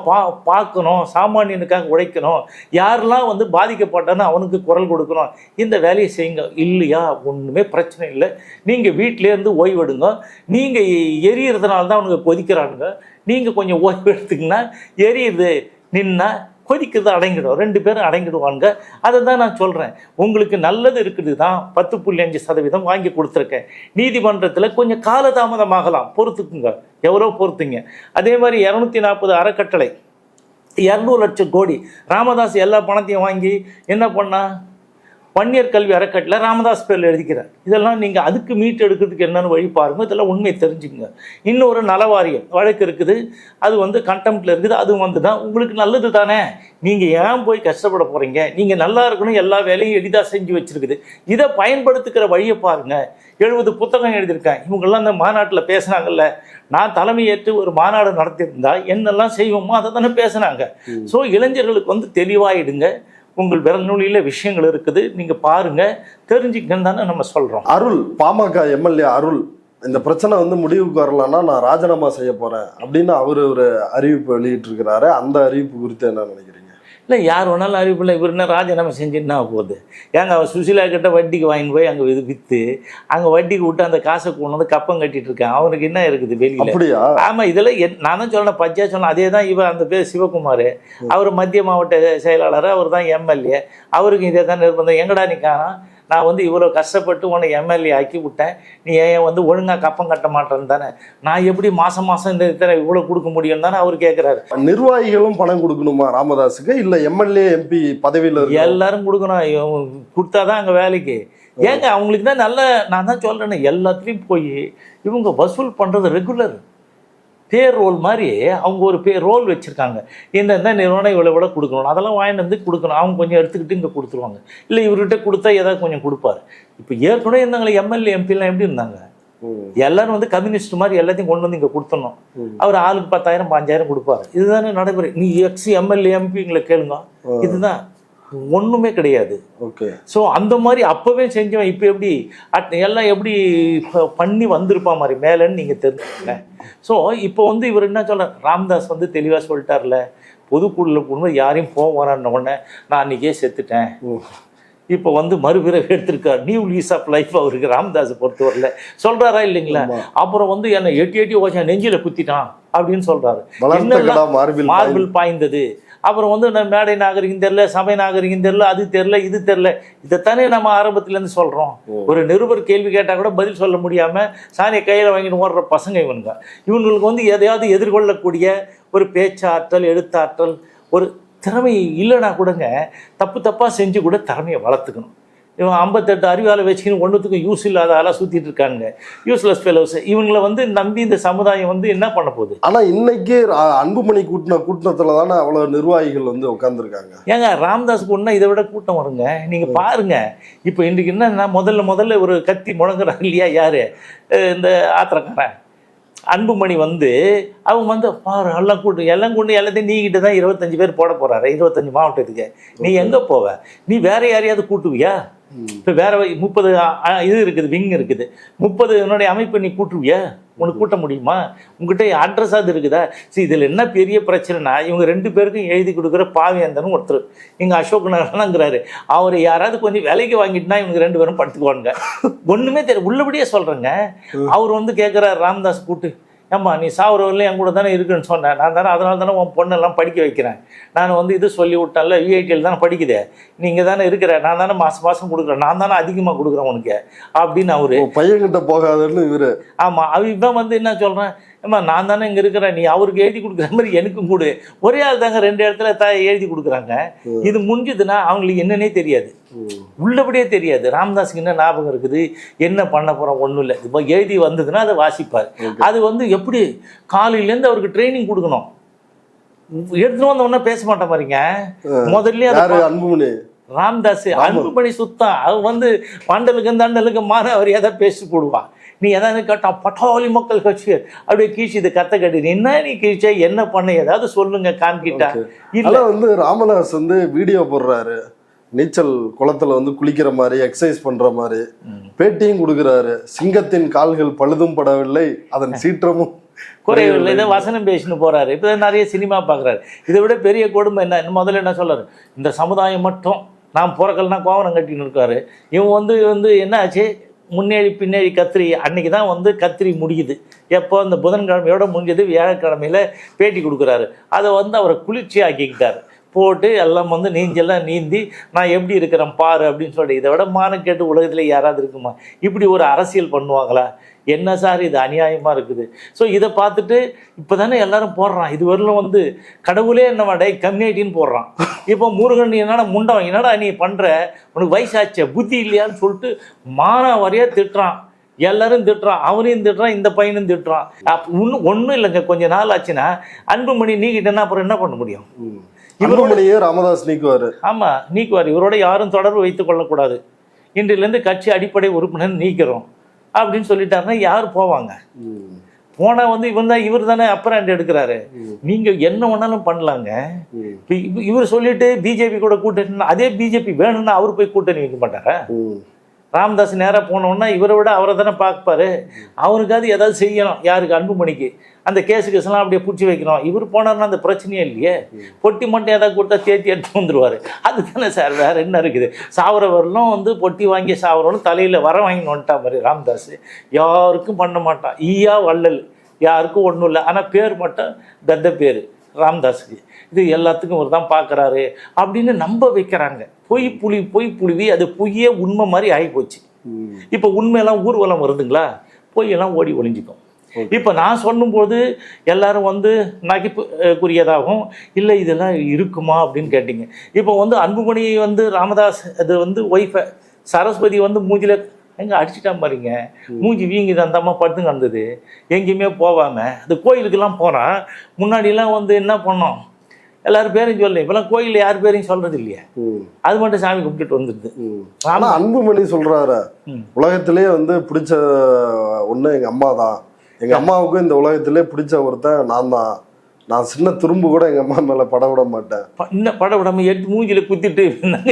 பார்க்கணும், சாமானியனுக்காக உழைக்கணும், யாரெல்லாம் வந்து பாதிக்கப்பட்டான்னு அவனுக்கு குரல் கொடுக்கணும், இந்த வேலையை செய்யுங்க. இல்லையா, ஒன்றுமே பிரச்சனை இல்லை, நீங்கள் வீட்டிலேருந்து ஓய்வெடுங்க, நீங்கள் எரியறதுனால தான் அவனுக்கு கொதிக்கிறானுங்க, நீங்கள் கொஞ்சம் ஓய்வு எடுத்துக்கிங்கன்னா எரியுது நின்னா கொதிக்கிறது அடங்கிடும், 2 பேரும் அடங்கிடுவாங்க. அதை தான் நான் சொல்கிறேன். உங்களுக்கு நல்லது இருக்குது தான் 10.5% வாங்கி கொடுத்துருக்கேன். நீதிமன்றத்தில் கொஞ்சம் காலதாமதமாகலாம், பொறுத்துக்குங்க, எவ்வளோ பொறுத்துங்க. அதே மாதிரி 240 அறக்கட்டளை 200 லட்சம் கோடி ராமதாஸ் எல்லா பணத்தையும் வாங்கி என்ன பண்ணா, வன்னியர் கல்வி அறக்கட்டளை ராமதாஸ் பேரில் எழுதிக்கிறார். இதெல்லாம் நீங்கள் அதுக்கு மீட்டு எடுக்கிறதுக்கு என்னென்னு வழி பாருங்க, இதெல்லாம் உண்மையை தெரிஞ்சுக்குங்க. இன்னொரு நலவாரியம் வழக்கு இருக்குது, அது வந்து கண்டெம்ப்டில் இருக்குது, அது வந்து தான் உங்களுக்கு நல்லது தானே, நீங்கள் ஏன் போய் கஷ்டப்பட போகிறீங்க, நீங்கள் நல்லா இருக்கணும், எல்லா வேலையும் எளிதாக செஞ்சு வச்சுருக்குது, இதை பயன்படுத்துக்கிற வழியை பாருங்கள். 70 புத்தகம் எழுதியிருக்கேன். இவங்கெல்லாம் அந்த மாநாட்டில் பேசுனாங்கல்ல, நான் தலைமையேற்று ஒரு மாநாடு நடத்தியிருந்தா என்னெல்லாம் செய்வோமோ அதை தானே பேசுனாங்க. ஸோ இளைஞர்களுக்கு வந்து தெளிவாயிடுங்க, உங்கள் விரல்நுனியில் விஷயங்கள் இருக்குது, நீங்கள் பாருங்கள், தெரிஞ்சுக்கன்னு தானே நம்ம சொல்கிறோம். அருள் பாமக எம்எல்ஏ அருள் இந்த பிரச்சனை வந்து முடிவுக்கு வரலன்னா நான் ராஜினாமா செய்ய போகிறேன் அப்படின்னு அவர் ஒரு அறிவிப்பு வெளியிட்டிருக்கிறாரு. அந்த அறிவிப்பு குறித்து என்ன நினைக்கிறீங்க? இல்லை, யார் வேணாலும் அறிவிப்பில்லை, இவர் என்ன ராஜினாமா செஞ்சுன்னா போகுது. ஏங்க அவர் சுசிலா கிட்ட வட்டிக்கு வாங்கி போய் அங்கே விற்று அங்கே வட்டிக்கு விட்டு அந்த காசை கொண்டு வந்து கப்பம் கட்டிட்டு இருக்கேன், அவனுக்கு என்ன இருக்குது வெளியில்? அப்படியா? ஆமாம், இதெல்லாம் நான் தான் சொல்லணும், பச்சையாக சொன்னேன். அதே தான் இவர் அந்த பேர் சிவகுமார், அவர் மத்திய மாவட்ட செயலாளர், அவர் தான் எம்எல்ஏ, அவருக்கு இதே தான் நிர்பந்தம். எங்கடா நிற்கானா, நான் வந்து இவ்வளோ கஷ்டப்பட்டு உன்னை எம்எல்ஏ ஆக்கி விட்டேன், நீ ஏன் வந்து ஒழுங்காக கப்பம் கட்ட மாட்டேன்னு தானே, நான் எப்படி மாதம் இந்த இத்தனை இவ்வளோ கொடுக்க முடியும் தானே அவர் கேட்குறாரு. நிர்வாகிகளும் பணம் கொடுக்கணுமா ராமதாஸுக்கு, இல்லை எம்எல்ஏ எம்பி பதவியில் எல்லாரும் கொடுக்கணும், கொடுத்தாதான் அங்கே வேலைக்கு. ஏங்க அவங்களுக்கு தான் நல்ல, நான் தான் சொல்கிறேன்னு, எல்லாத்துலேயும் போய் இவங்க வசூல் பண்ணுறது ரெகுலர் பேர் ரோல் மாதிரி அவங்க ஒரு ரோல் வச்சுருக்காங்க. இந்த நிறுவனம் இவ்வளோ கொடுக்கணும், அதெல்லாம் வாங்கிட்டு வந்து கொடுக்கணும், அவங்க கொஞ்சம் எடுத்துக்கிட்டு இங்கே கொடுத்துருவாங்க. இல்லை இவர்கிட்ட கொடுத்தா ஏதாவது கொஞ்சம் கொடுப்பாரு. இப்போ ஏற்கனவே இருந்தாங்களே எம்எல்ஏ எம்பிலாம் எப்படி இருந்தாங்க, எல்லாரும் வந்து கம்யூனிஸ்ட் மாதிரி எல்லாத்தையும் கொண்டு வந்து இங்கே கொடுத்துடணும், அவர் ஆளுக்கு 10,000 5,000 கொடுப்பாரு. இதுதானே நடைமுறை. நீ எம்எல்ஏ எம்பிங்களை கேளுங்க, இதுதான், ஒன்றுமே கிடையாது. ஓகே. ஸோ அந்த மாதிரி அப்போவே செஞ்சவன் இப்போ எப்படி எல்லாம் எப்படி பண்ணி வந்திருப்பான் மாதிரி மேலேன்னு நீங்கள் தெரிஞ்சுக்கல. ஸோ இப்போ வந்து இவர் என்ன சொல்கிறார், ராமதாஸ் வந்து தெளிவாக சொல்லிட்டார்ல, பொதுக்குழுவில் போகும்போது யாரையும் போக வரான்னு உடனே நான் அன்றைக்கே செத்துட்டேன், இப்போ வந்து மறுபிறகு எடுத்திருக்கார், நியூ லீஸ் ஆஃப் லைஃப் அவருக்கு ராமதாஸை பொறுத்தவரையில் சொல்கிறாரா இல்லைங்களா? அப்புறம் வந்து என்னை எட்டி ஓச்சா நெஞ்சில் குத்திட்டான் அப்படின்னு சொல்கிறாரு. மார்பிள் பாய்ந்தது. அப்புறம் வந்து மேடை நாகரிகம் தெரில, சபை நாகரிகம் தெரில, அது தெரில, இது தெரில, இதைத்தானே நம்ம ஆரம்பத்துலேருந்து சொல்கிறோம். ஒரு நிருபர் கேள்வி கேட்டால் கூட பதில் சொல்ல முடியாமல் சாணியை கையில் வாங்கிட்டு ஓடுற பசங்க இவங்களுக்கு வந்து எதையாவது எதிர்கொள்ளக்கூடிய ஒரு பேச்சாற்றல், எழுத்தாற்றல், ஒரு திறமை இல்லைனா கூடங்க தப்பாக செஞ்சு கூட திறமையை வளர்த்துக்கணும். இவன் 58 அறிவாலை வச்சுக்கின்னு ஒன்றுத்துக்கும் யூஸ் இல்லாத ஆளாக சுற்றிட்டு இருக்காங்க, யூஸ்லெஸ் ஃபெலோஸ். இவங்களை வந்து நம்பி இந்த சமுதாயம் வந்து என்ன பண்ண போகுது? ஆனால் இன்னைக்கு அன்புமணி கூட்டத்தில் தானே அவ்வளோ நிர்வாகிகள் வந்து உட்காந்துருக்காங்க. ஏங்க ராமதாஸுக்கு ஒன்றா இதை விட கூட்டம் வருங்க. நீங்கள் பாருங்கள், இப்போ இன்றைக்கு என்னன்னா முதல்ல ஒரு கத்தி முழங்குறாங்க இல்லையா, யார் இந்த ஆத்திரக்காரன் அன்புமணி வந்து அவங்க வந்து பாரு எல்லாம் கொண்டு எல்லாத்தையும் நீக்கிட்டு தான் 25 பேர் போட போகிறாரு 25 மாவட்டத்துக்கு. நீ எங்கே போவ? நீ வேற யாரையாவது கூட்டுவியா? இப்போ வேற 30 இது இருக்குது, விங் இருக்குது, 30 என்னுடைய அமைப்பு நீ கூட்டுவியா? உனக்கு கூட்ட முடியுமா? உங்ககிட்ட அட்ரஸாவது இருக்குதா? சரி, இதில் என்ன பெரிய பிரச்சனைனா, இவங்க 2 பேருக்கும் எழுதி கொடுக்குற பாவியந்தனும் ஒருத்தர் இங்கே அசோக் நகரங்கிறாரு, அவர் யாராவது கொஞ்சம் விலைக்கு வாங்கிட்டுனா இவங்க 2 பேரும் படுத்துக்குவாங்க. ஒன்றுமே தெரியும், உள்ளபடியே சொல்கிறேங்க. அவர் வந்து கேட்குறாரு ராமதாஸ் கூட்டு, ஏம்மா நீ சாவுறவரில் என் கூட தானே இருக்குன்னு சொன்னேன், நான் தானே அதனால தானே உன் பொண்ணெல்லாம் படிக்க வைக்கிறேன், நான் வந்து இது சொல்லி விட்டேன்ல, விஐடியில் தானே படிக்குது, நீங்கள் தானே இருக்கிற, நான் தானே மாதம் கொடுக்குறேன், நான் தானே அதிகமாக கொடுக்குறேன் உனக்கு அப்படின்னு அவரு பையன்கிட்ட போகாதுன்னு இவரு. ஆமாம், இவன் வந்து என்ன சொல்கிறேன், ஏம்மா நான் தானே இங்கே இருக்கிறேன், நீ அவருக்கு எழுதி கொடுக்குற மாதிரி எனக்கும் கொடு. ஒரே ஆள் தாங்க 2 இடத்துல எழுதி கொடுக்குறாங்க. இது முடிஞ்சதுன்னா அவங்களுக்கு என்னன்னே தெரியாது, உள்ளபடியே தெரியாது. ராமதாஸுக்கு என்ன ஞாபகம் இருக்குது, என்ன பண்ண போகிறோம், ஒன்றும் இல்லை. இப்போ எழுதி வந்ததுன்னா அதை வாசிப்பார். அது வந்து எப்படி காலையிலேருந்து அவருக்கு ட்ரைனிங் கொடுக்கணும். எடுத்துட்டு வந்தவொன்னா பேச மாட்டேன் பாருங்க. முதல்ல அன்புமணி ராமதாஸ் அன்புமணி சுத்தம் அவன் வந்து பண்டலுக்கு தண்டலுக்கு மாற அவர் எதாவது பேசி போடுவான். நீ எதாவது கேட்டான், பட்டாளி மக்கள் கட்சி அப்படியே கீழ்ச்சி இது கத்த கட்டி, என்ன நீ கீழ்ச்சா என்ன பண்ண ஏதாவது சொல்லுங்க காமிக்கிட்டா. இல்லை வந்து ராமதாஸ் வந்து வீடியோ போடுறாரு, நீச்சல் குளத்துல வந்து குளிக்கிற மாதிரி எக்ஸசைஸ் பண்ற மாதிரி பேட்டியும் கொடுக்குறாரு. சிங்கத்தின் கால்கள் பழுதும் படவில்லை, அதன் சீற்றமும் குறைவில்லை. இதை வசனம் பேசின்னு போறாரு. இப்போ நிறைய சினிமா பார்க்குறாரு. இதை விட பெரிய கொடுமை என்ன, முதல்ல என்ன சொல்றாரு, இந்த சமுதாயம் மட்டும் நான் பிறக்கலன்னா கோவனம் கட்டின்னு இருக்காரு. இவன் வந்து என்ன ஆச்சு, முன்னேறி பின்னேறி கத்திரி அன்னைக்கு தான் வந்து கத்திரி முடியுது. எப்போ இந்த புதன்கிழமையோட முடிஞ்சது, வியாழக்கிழமையில் பேட்டி கொடுக்குறாரு. அதை வந்து அவரை குளிர்ச்சி ஆக்கிக்கிட்டார். போட்டு எல்லாம் வந்து நீஞ்செல்லாம் நீந்தி நான் எப்படி இருக்கிறேன் பாரு அப்படின்னு சொல்லிட்டு, இதை விட மானம் கேட்டு உலகத்தில் யாராவது இருக்குமா? இப்படி ஒரு அரசியல் பண்ணுவாங்களா? என்ன சார் இது அநியாயமாக இருக்குது. ஸோ இதை பார்த்துட்டு இப்போ தானே எல்லாரும் போடுறான். இது வரலும் வந்து கடவுளே என்னவா டே கம்யூனிட்டின்னு போடுறான். இப்போ முருகன் நீ என்னடா முண்டம், என்னடா நீ பண்ணுற, உனக்கு வயசாச்சே புத்தி இல்லையான்னு சொல்லிட்டு மானாவாரியாக திட்டுறான். எல்லாரும் திட்டுறான், அவனையும் திட்டுறான், இந்த பையனும் திட்டுறான். ஒன்றும் இல்லைங்க, கொஞ்சம் நாள் ஆச்சுன்னா அன்புமணி நீக்கிட்டேன்னா அப்புறம் என்ன பண்ண முடியும்? இவருடைய ராமதாஸ் நீக்குவார். ஆமாம் நீக்குவார். இவரோட யாரும் தொடர்பு வைத்துக் கொள்ளக்கூடாது, இன்றிலிருந்து கட்சி அடிப்படை உறுப்பினர் நீக்கிறோம் அப்படின்னு சொல்லிட்டாருன்னா யார் போவாங்க? போனால் வந்து இவர் தானே அப்பர் எடுக்கிறாரு. நீங்கள் என்ன வேணாலும் பண்ணலாங்க. இவர் சொல்லிட்டு பிஜேபி கூட கூட்டணி, அதே பிஜேபி வேணும்னா அவர் போய் கூட்டணி வைக்க மாட்டாரா? ராமதாஸ் நேராக போனோன்னா இவரை விட அவரை தானே பார்ப்பாரு. அவருக்காவது ஏதாவது செய்யணும். யாருக்கு? அன்புமணிக்கு. அந்த கேஸு கேஸ்லாம் அப்படியே பிடிச்சி வைக்கணும். இவர் போனார்னா அந்த பிரச்சனையே இல்லையே. பொட்டி மட்டும் ஏதாவது கொடுத்தா தேத்தி எடுத்து வந்துடுவார். அதுதானே சார், வேறு என்ன இருக்குது? சாவரவர்களும் வந்து பொட்டி வாங்கி சாவரவர்களும் தலையில் வர வாங்கி வந்துட்டா மாதிரி ராமதாஸ் யாருக்கும் பண்ண மாட்டான். ஈயா வள்ளல், யாருக்கும் ஒன்றும் இல்லை. ஆனால் பேர் மட்டும் தத்த பேர் ராமதாஸுக்கு. இது எல்லாத்துக்கும் ஒரு தான் பார்க்குறாரு அப்படின்னு நம்ப வைக்கிறாங்க. பொய் புழுவி அது பொய்யே உண்மை மாதிரி ஆகிப்போச்சு. இப்போ உண்மையெல்லாம் ஊர்வலம் வருதுங்களா, பொய்யெல்லாம் ஓடி ஒளிஞ்சிக்கும். இப்போ நான் சொல்லும்போது எல்லாரும் வந்து நகைப்புக்குரியதாகவும் இல்லை இதெல்லாம் இருக்குமா அப்படின்னு கேட்டிங்க. இப்போ வந்து அன்புமணி வந்து ராமதாஸ் அது வந்து ஒய்ஃபை சரஸ்வதி வந்து மூஞ்சில் எங்கே அடிச்சிட்டான் பாருங்க, மூஞ்சி வீங்குது. அந்த அம்மா படுத்துங்க வந்தது, எங்கேயுமே போகாமல். அந்த கோயிலுக்கெல்லாம் போனால் முன்னாடிலாம் வந்து என்ன பண்ணோம், எல்லாரும் பேரையும் சொல்லல. இப்பெல்லாம் கோயிலில் யார் பேரையும் சொல்றது இல்லையா, அது மட்டும் சாமி கும்பிட்டுட்டு வந்துடுது. ஆனா அன்புமணி சொல்றாரு, உலகத்திலே வந்து பிடிச்ச ஒண்ணு எங்க அம்மா தான், எங்க அம்மாவுக்கும் இந்த உலகத்திலே பிடிச்ச ஒருத்தன் நான் தான், நான் சின்ன துரும்பு கூட எங்க அம்மா மேல பட விட மாட்டேன். இன்னும் பட விடாம எடுத்து மூஞ்சில குத்திட்டு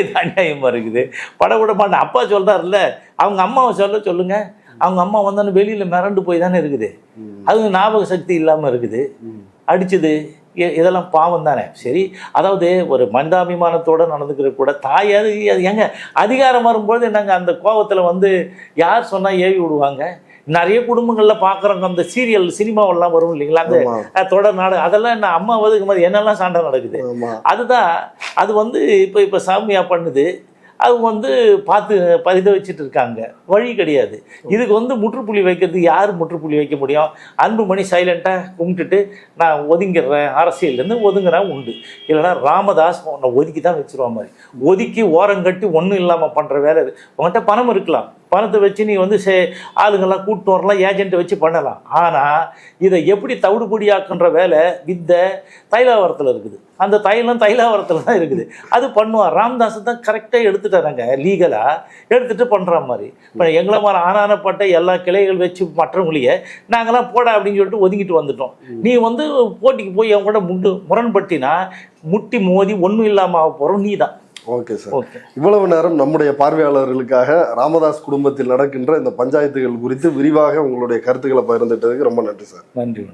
இது அநியாயமா இருக்குது. பட விட மாட்டேன் அப்பா சொல்றாருல்ல, அவங்க அம்மாவை சொல்லுங்க. அவங்க அம்மா வந்தாலும் வெளியில மிரண்டு போய் தானே இருக்குது. அது ஞாபக சக்தி இல்லாம இருக்குது. அடிச்சது இதெல்லாம் பாவம் தானே. சரி, அதாவது ஒரு மனிதாபிமானத்தோடு நடந்துக்கிற கூட தாயாவது எங்க அதிகாரம் வரும்போது நாங்கள் அந்த கோபத்தில் வந்து யார் சொன்னால் ஏவி விடுவாங்க. நிறைய குடும்பங்களில் பார்க்குறவங்க அந்த சீரியல் சினிமாவெல்லாம் வரும் இல்லைங்களா, அந்த தொடர் நாடு, அதெல்லாம் என்ன அம்மா ஒதுக்கும் போது என்னெல்லாம் சண்டை நடக்குது. அதுதான் அது வந்து இப்போ சாமியா பண்ணுது. அவங்க வந்து பார்த்து பரித வச்சுட்டு இருக்காங்க. வழி கிடையாது. இதுக்கு வந்து முற்றுப்புள்ளி வைக்கிறது யார் முற்றுப்புள்ளி வைக்க முடியும்? அன்புமணி சைலண்ட்டாக கும்பிட்டுட்டு நான் ஒதுங்கிடுறேன், அரசியல்லேருந்து ஒதுங்குறேன் உண்டு. இல்லைனா ராமதாஸ் உன்னை ஒதுக்கி தான் வச்சுருவான் மாதிரி, ஒதுக்கி ஓரங்கட்டி ஒன்றும் இல்லாமல் பண்ணுற வேலை. உங்கள்கிட்ட பணம் இருக்கலாம், பணத்தை வச்சு நீ வந்து ஆளுங்கள்லாம் கூப்பிட்டு வரலாம், ஏஜென்ட்டை வச்சு பண்ணலாம். ஆனால் இதை எப்படி தவிடுபொடியாக்குன்ற வேலை வித்தை தைலாவரத்தில் இருக்குது. அந்த தைலாவரத்தில் தான் இருக்குது. அது பண்ணுவான். ராமதாஸ் தான் கரெக்டாக எடுத்துட்டாங்க, லீகலாக எடுத்துகிட்டு பண்ணுற மாதிரி. இப்போ எங்களை மாதிரி ஆனானப்பட்ட எல்லா கிளைகள் வச்சு மற்றவங்களையே நாங்களாம் போட அப்படின்னு சொல்லிட்டு ஒதுங்கிட்டு வந்துட்டோம். நீ வந்து போட்டிக்கு போய் அவங்க கூட முரண்பட்டினா முட்டி மோதி ஒன்றும் இல்லாமல் ஆக போகிறோம் நீ தான். ஓகே சார், இவ்வளவு நேரம் நம்முடைய பார்வையாளர்களுக்காக ராமதாஸ் குடும்பத்தில் நடக்கின்ற இந்த பஞ்சாயத்துகள் குறித்து விரிவாக உங்களுடைய கருத்துக்களை பகிர்ந்துட்டதுக்கு ரொம்ப நன்றி சார். நன்றி.